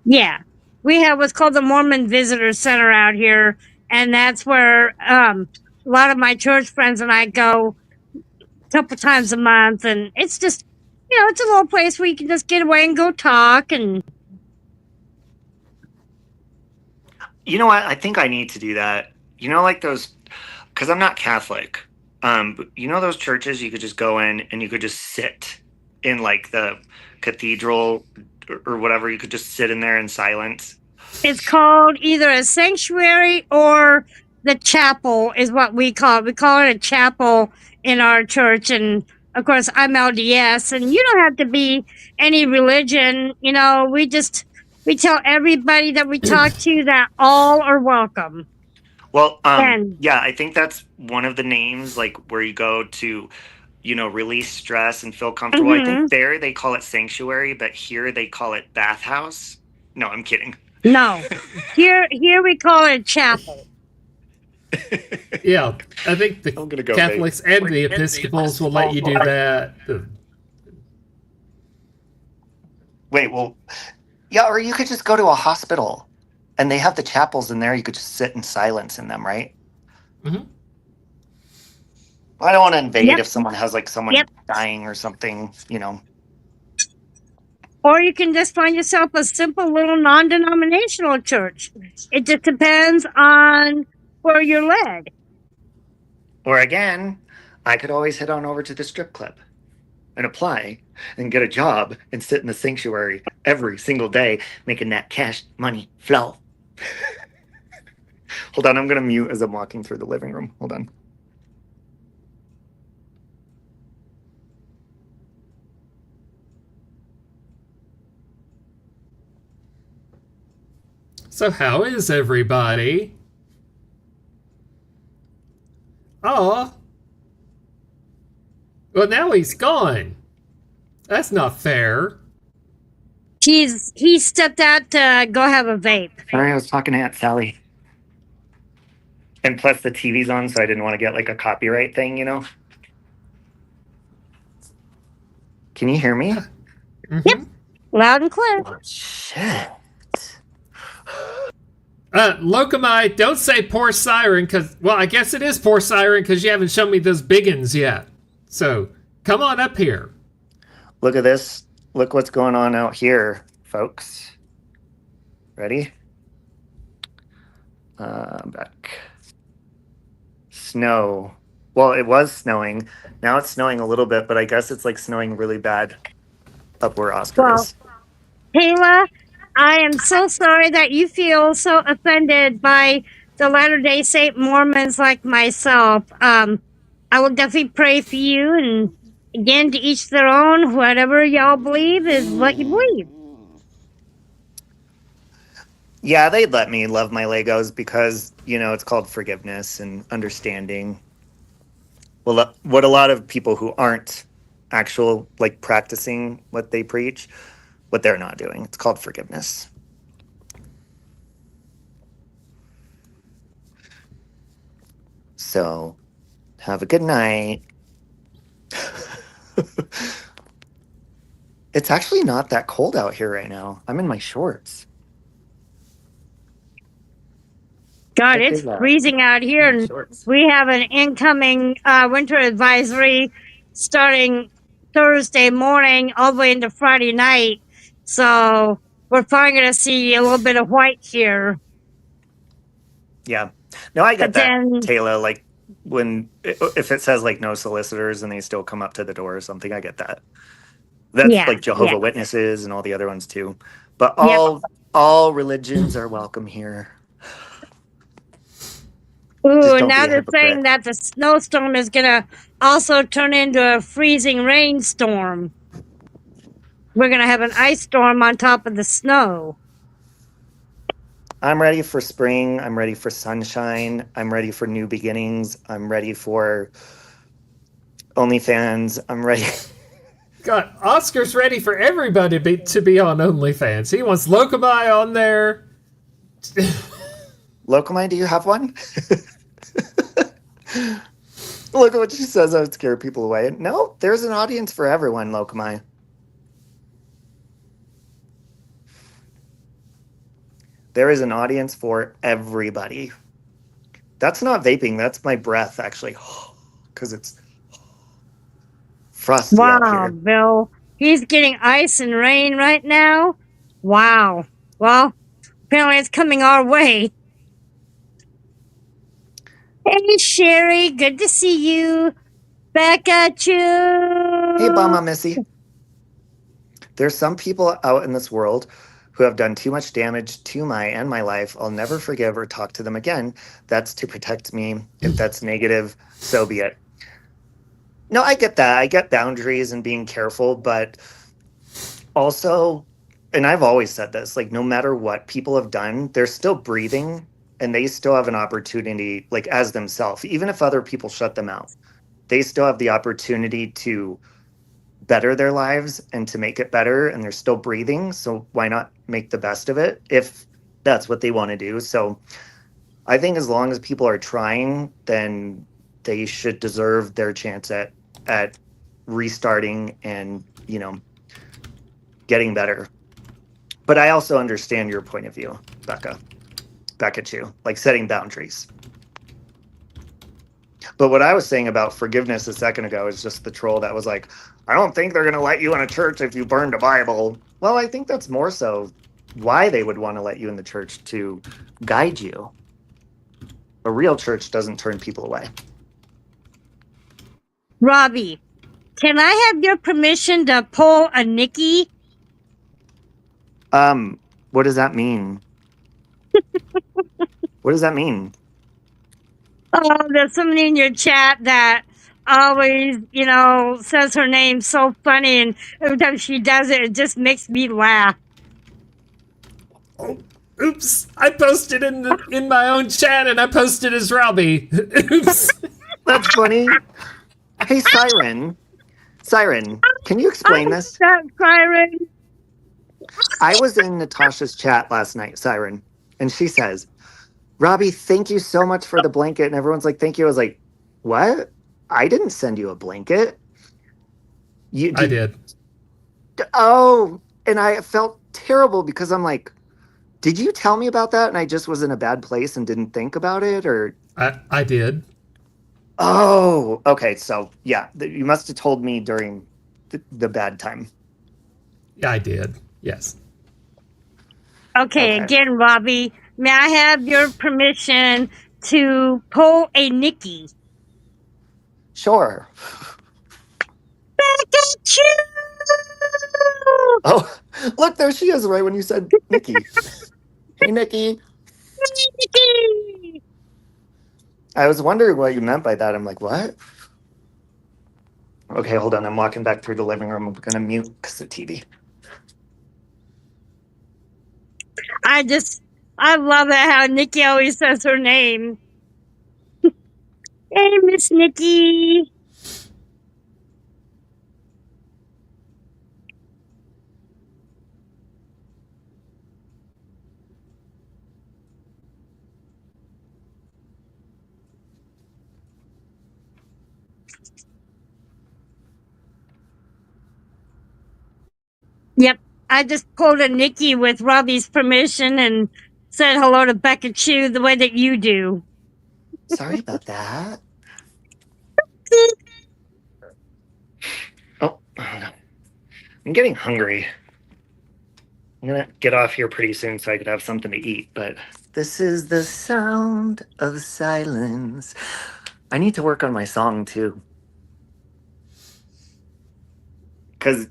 Yeah, we have what's called the Mormon Visitor Center out here, and that's where a lot of my church friends and I go a couple times a month, and it's just, it's a little place where you can just get away and go talk. And You know what? I think I need to do that. You know, like those, because I'm not Catholic. But you know those churches you could just go in and you could just sit in like the cathedral or whatever. You could just sit in there in silence. it's called either a sanctuary or the chapel is what we call it. We call it a chapel in our church, and of course I'm LDS, and you don't have to be any religion. We tell everybody that we talk to that all are welcome. Well, And- yeah, I think that's one of the names, like where you go to, release stress and feel comfortable. I think there they call it sanctuary, but here they call it bathhouse. No, I'm kidding. No, here we call it a chapel. Yeah, I think the I'm gonna go Catholics and the Episcopals will let you do that. Wait, well, yeah, or you could just go to a hospital, and they have the chapels in there. You could just sit in silence in them, right? Mm-hmm. I don't want to invade Yep. if someone has like someone Yep. dying or something, Or you can just find yourself a simple little non-denominational church. It just depends on where you're led. Or again, I could always head on over to the strip club and apply and get a job and sit in the sanctuary every single day, making that cash money flow. Hold on, I'm going to mute as I'm walking through the living room. Hold on. So how is everybody? Aw. Well, now he's gone. That's not fair. He stepped out to go have a vape. Sorry, I was talking to Aunt Sally. And plus the TV's on, so I didn't want to get like a copyright thing, Can you hear me? Mm-hmm. Yep. Loud and clear. Oh, shit. Locomai, don't say poor siren, because, well, I guess it is poor siren because you haven't shown me those biggins yet. So, come on up here. Look at this. Look what's going on out here, folks. Ready? Back. Snow. Well, it was snowing. Now it's snowing a little bit, but I guess it's like snowing really bad up where Oscar is. Kayla, I am so sorry that you feel so offended by the Latter-day Saint Mormons like myself. I will definitely pray for you, and again, to each their own. Whatever y'all believe is what you believe. Yeah, they'd let me love my Legos because, it's called forgiveness and understanding. Well, what a lot of people who aren't practicing what they preach, what they're not doing. It's called forgiveness. So, have a good night. It's actually not that cold out here right now. I'm in my shorts. God, Check it's this out. freezing out here, My and shorts. we have an incoming winter advisory starting Thursday morning all the way into Friday night. So we're probably going to see a little bit of white here. Yeah. No, I get But that, then, Taylor. Like if it says like no solicitors and they still come up to the door or something, I get that. That's yeah, like Jehovah Witnesses and all the other ones too. But Yep. all religions are welcome here. Ooh, don't now be a they're hypocrite. saying that the snowstorm is going to also turn into a freezing rainstorm. We're going to have an ice storm on top of the snow. I'm ready for spring. I'm ready for sunshine. I'm ready for new beginnings. I'm ready for OnlyFans. I'm ready. God, Oscar's ready for everybody to be on OnlyFans. He wants Locomai on there. Locomai, do you have one? Look at what she says. I would scare people away. No, there's an audience for everyone, Locomai. There is an audience for everybody. That's not vaping. That's my breath, actually, because it's frosty out Wow, here. Bill. He's getting ice and rain right now. Wow. Well, apparently it's coming our way. Hey, Sherry. Good to see you. Back at you. Hey, Mama Missy. There's some people out in this world who have done too much damage to my life. I'll never forgive or talk to them again. That's to protect me. If that's negative, so be it. No, I get that. I get boundaries and being careful, but also, and I've always said this, like no matter what people have done, they're still breathing and they still have an opportunity, like as themselves, even if other people shut them out, they still have the opportunity to better their lives and to make it better, and they're still breathing, so why not make the best of it if that's what they want to do? So I think as long as people are trying, then they should deserve their chance at restarting and getting better. But I also understand your point of view, Becca. Back at you, like setting boundaries. But what I was saying about forgiveness a second ago is just the troll that was like, I don't think they're going to let you in a church if you burned a Bible. Well, I think that's more so why they would want to let you in the church, to guide you. A real church doesn't turn people away. Robbie, can I have your permission to pull a Nikki? What does that mean? What does that mean? Oh, there's somebody in your chat that always, says her name so funny, and every time she does it, it just makes me laugh. Oh, oops! I posted in my own chat, and I posted as Robbie. Oops. That's funny. Hey, Siren, can you explain this? That Siren. I was in Natasha's chat last night, Siren, and she says, Robbie, thank you so much for the blanket. And everyone's like, thank you. I was like, what? I didn't send you a blanket. I did. Oh, and I felt terrible because I'm like, did you tell me about that? And I just was in a bad place and didn't think about it, or? I did. Oh, okay. So yeah, you must have told me during the bad time. Yeah, I did. Yes. Okay, again, Robbie, may I have your permission to pull a Nikki? Sure. Back at you! Oh, Look, there she is right when you said Nikki. Hey, Nikki. Nikki! I was wondering what you meant by that. I'm like, what? Okay, hold on. I'm walking back through the living room. I'm going to mute because the TV. I love it how Nikki always says her name. Hey, Miss Nikki. Yep. I just pulled a Nikki with Robbie's permission and said hello to Becca Chu the way that you do. Sorry about that. Oh, hold on. I'm getting hungry. I'm going to get off here pretty soon so I could have something to eat, but this is the sound of silence. I need to work on my song too. Because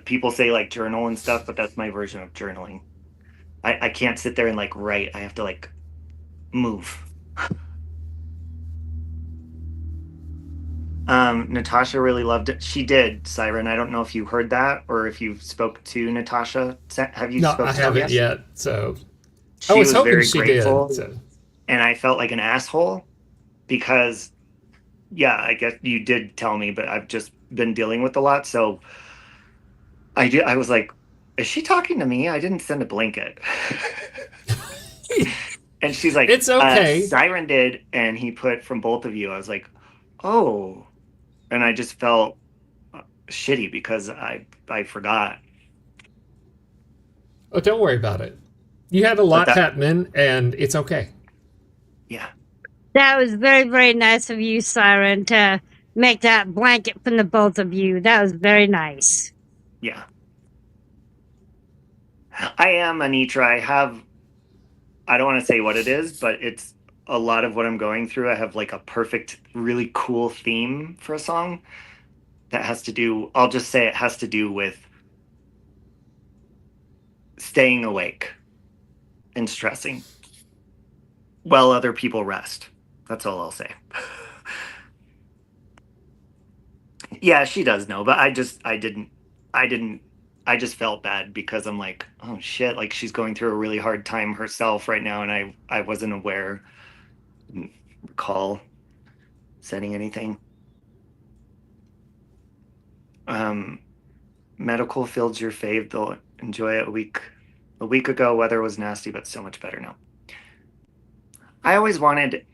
people say like journal and stuff, but that's my version of journaling. I can't sit there and like write. I have to like move. Natasha really loved it. She did, Siren. I don't know if you heard that or if you spoke to Natasha. Have you No, spoken I to her haven't yet. So She I was was hoping very she grateful, did. So. and I felt like an asshole because, yeah, I guess you did tell me, but I've just been dealing with a lot. So I was like, is she talking to me? I didn't send a blanket. And she's like, It's okay. Siren did, and he put from both of you. I was like, oh, and I just felt shitty because I forgot. Oh, don't worry about it. You had a lot happening, and it's okay. Yeah. That was very, very nice of you, Siren, to make that blanket from the both of you. That was very nice. Yeah. I am Anitra. I don't want to say what it is, but it's a lot of what I'm going through. I have like a perfect, really cool theme for a song that has to do, I'll just say it has to do with staying awake and stressing while other people rest. That's all I'll say. Yeah, she does know, but I just felt bad because I'm like, oh shit, like she's going through a really hard time herself right now, and I wasn't aware, didn't recall setting anything. Medical field's your fave. They'll enjoy it. A week ago, weather was nasty, but so much better now. I always wanted,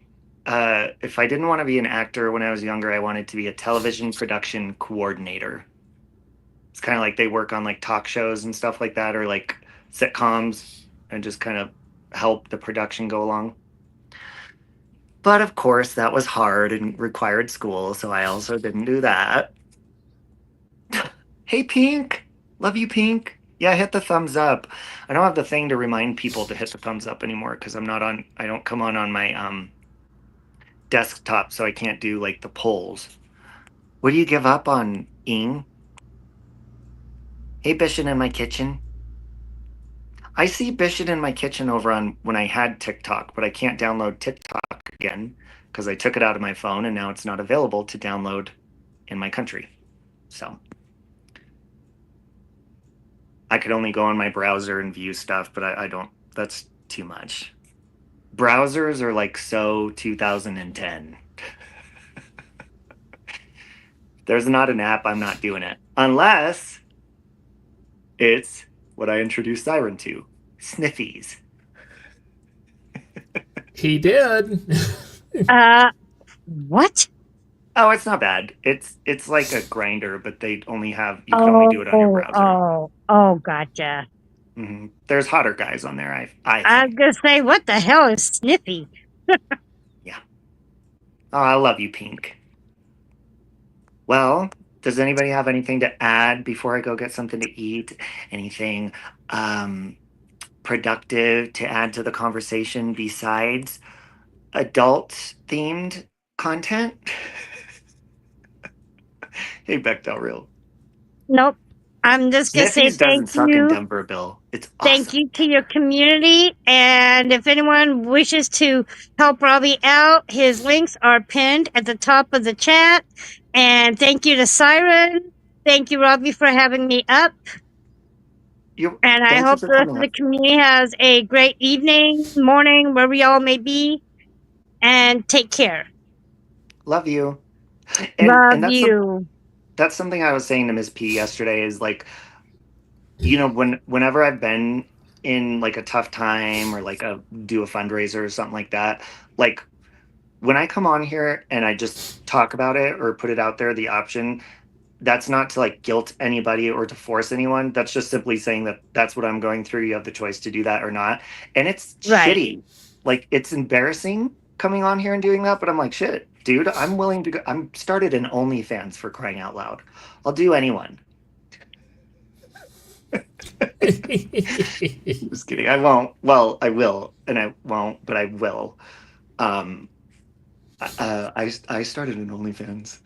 if I didn't want to be an actor when I was younger, I wanted to be a television production coordinator. It's kind of like they work on like talk shows and stuff like that, or like sitcoms, and just kind of help the production go along. But of course, that was hard and required school, so I also didn't do that. Hey, Pink. Love you, Pink. Yeah, hit the thumbs up. I don't have the thing to remind people to hit the thumbs up anymore because I don't come on my desktop, so I can't do like the polls. What do you give up on, Ing? Hey, Bishop in my kitchen. I see Bishop in my kitchen over on when I had TikTok, but I can't download TikTok again because I took it out of my phone and now it's not available to download in my country. So I could only go on my browser and view stuff, but I don't, that's too much. Browsers are like so 2010. There's not an app, I'm not doing it. Unless it's what I introduced Siren to, Sniffies. He did. What? Oh, it's not bad. It's like a grinder, but they only have, you can only do it on your browser. Oh, gotcha. Mm-hmm. There's hotter guys on there, I I was think. gonna say, what the hell is Sniffy? Yeah. Oh, I love you, Pink. Well, does anybody have anything to add before I go get something to eat? Anything productive to add to the conversation besides adult-themed content? Hey, Beck Del Real. Nope. I'm just going to say Smithy's doesn't thank suck in you. Denver, Bill. It's Thank awesome. you to your community. And if anyone wishes to help Robbie out, his links are pinned at the top of the chat. And thank you to Siren. Thank you, Robbie, for having me up. And I Thank you hope for the rest coming of up. the community has a great evening, morning, wherever y'all may be. And take care. Love you. Love And you. that's something I was saying to Miss P yesterday is like, whenever I've been in like a tough time or like do a fundraiser or something like that, like when I come on here and I just talk about it or put it out there, the option, that's not to like guilt anybody or to force anyone. That's just simply saying that that's what I'm going through. You have the choice to do that or not. And it's Right. shitty. Like it's embarrassing coming on here and doing that, but I'm like, shit, dude, I'm willing to go. I'm started an OnlyFans, for crying out loud. I'll do anyone. Just kidding. I won't. Well, I will, and I won't, but I will. I started an OnlyFans.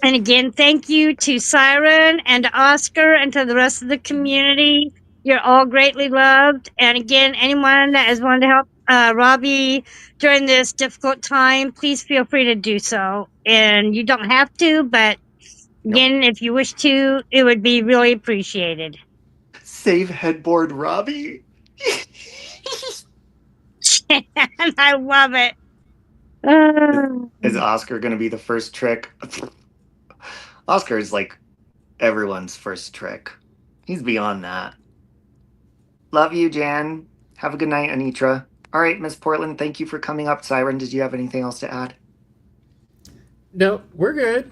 And again, thank you to Siren and to Oscar and to the rest of the community. You're all greatly loved. And again, anyone that has wanted to help Robbie during this difficult time, please feel free to do so. And you don't have to, but again, if you wish to, it would be really appreciated. Save headboard Robbie. I love it. Is Oscar going to be the first trick? Oscar is like everyone's first trick. He's beyond that. Love you, Jan. Have a good night, Anitra. All right, Miss Portland, thank you for coming up. Siren, did you have anything else to add? No, we're good.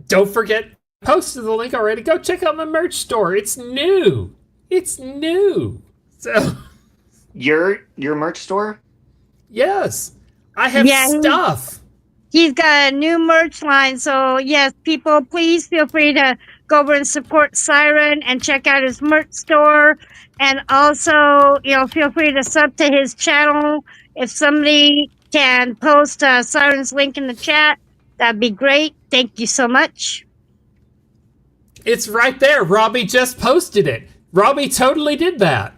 Don't forget, posted the link already. Go check out my merch store. It's new. It's new. So Your merch store? yes, I have stuff. He's got a new merch line. So, yes, people, please feel free to go over and support Siren and check out his merch store. And also, feel free to sub to his channel. If somebody can post Siren's link in the chat, that'd be great. Thank you so much. It's right there. Robbie just posted it. Robbie totally did that.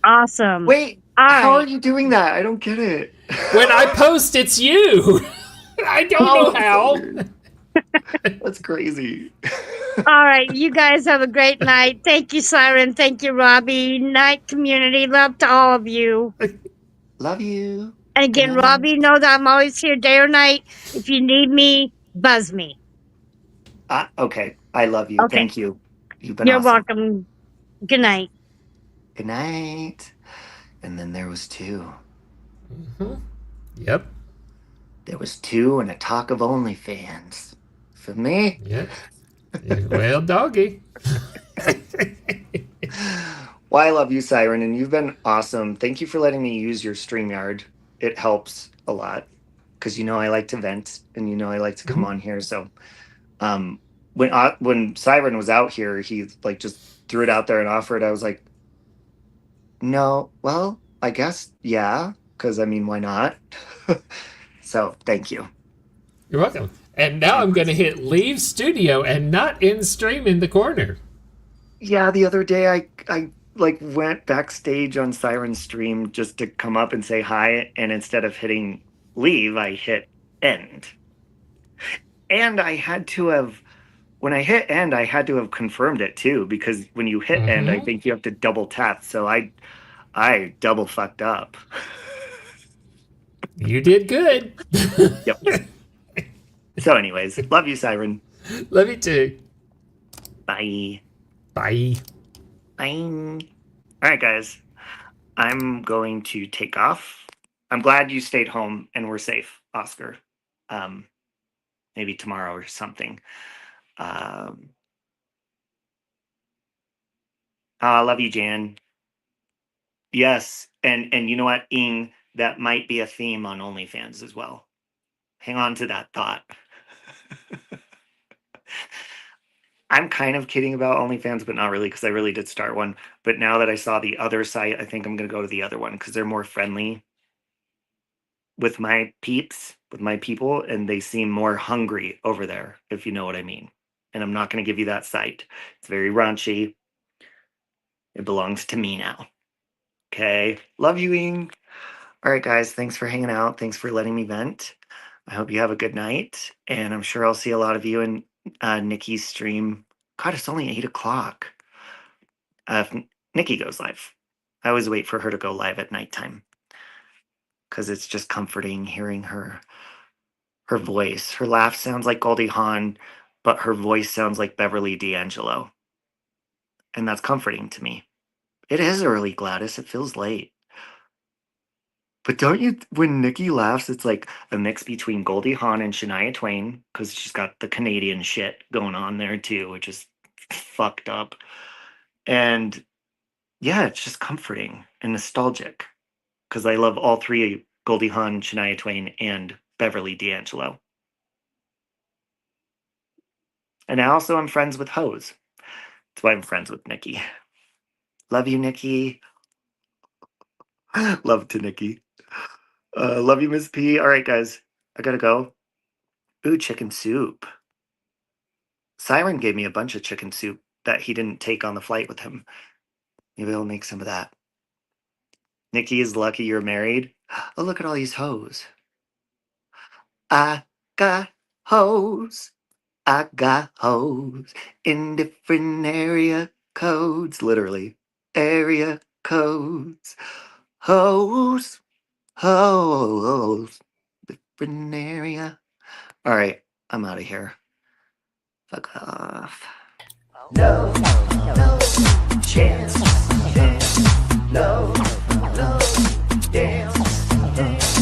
Awesome. Wait, how are you doing that? I don't get it. When I post, it's you. I don't know how. That's crazy. All right, you guys have a great night. Thank you, Siren. Thank you, Robbie. Night, community. Love to all of you. Love you. And again, Robbie, know that I'm always here day or night. If you need me, buzz me. Okay. I love you. Okay. Thank you. You've been You're awesome. welcome. Good night. Good night. And then there was two. Mm-hmm. Yep. There was two and a talk of OnlyFans. For me? Yep. Well, doggy. Well, I love you, Siren, and you've been awesome. Thank you for letting me use your StreamYard. It helps a lot because I like to vent and I like to come on here. So when Siren was out here, he like just threw it out there and offered. I was like, no, well, I guess, yeah, because why not? So thank you. You're welcome. And now I'm going to hit leave studio and not end stream in the corner. Yeah, the other day I like went backstage on Siren's stream just to come up and say hi, and instead of hitting leave, I hit end. And I had to have, when I hit end, I had to have confirmed it too, because when you hit end, I think you have to double tap. So I double fucked up. You did good. Yep. So anyways, love you, Siren. Love you too. Bye. Bye. Bye. All right, guys. I'm going to take off. I'm glad you stayed home and were safe, Oscar. Maybe tomorrow or something. I love you, Jan. Yes, and you know what, Ing, that might be a theme on OnlyFans as well. Hang on to that thought. I'm kind of kidding about OnlyFans, but not really, because I really did start one. But now that I saw the other site, I think I'm going to go to the other one because they're more friendly with my peeps, with my people, and they seem more hungry over there, if you know what I mean. and I'm not going to give you that site. It's very raunchy. It belongs to me now. Okay. Love you, Ing. All right, guys. Thanks for hanging out. Thanks for letting me vent. I hope you have a good night. And I'm sure I'll see a lot of you in Nikki's stream. God, it's only 8 o'clock. If Nikki goes live. I always wait for her to go live at nighttime because it's just comforting hearing her voice. Her laugh sounds like Goldie Hawn, but her voice sounds like Beverly D'Angelo. And that's comforting to me. It is early, Gladys. It feels late. But don't you, when Nikki laughs, it's like a mix between Goldie Hawn and Shania Twain, because she's got the Canadian shit going on there too, which is fucked up. And yeah, it's just comforting and nostalgic, because I love all three: Goldie Hawn, Shania Twain, and Beverly D'Angelo. And I also am friends with Hose. That's why I'm friends with Nikki. Love you, Nikki. Love to Nikki. Love you, Ms. P. All right, guys. I gotta go. Ooh, chicken soup. Siren gave me a bunch of chicken soup that he didn't take on the flight with him. Maybe I'll make some of that. Nikki is lucky you're married. Oh, look at all these hoes. I got hoes. I got hoes in different area codes. Literally. Area codes. Hoes. Hoes. Different area. All right. I'm out of here. Fuck off. No, no chance. No, no dance.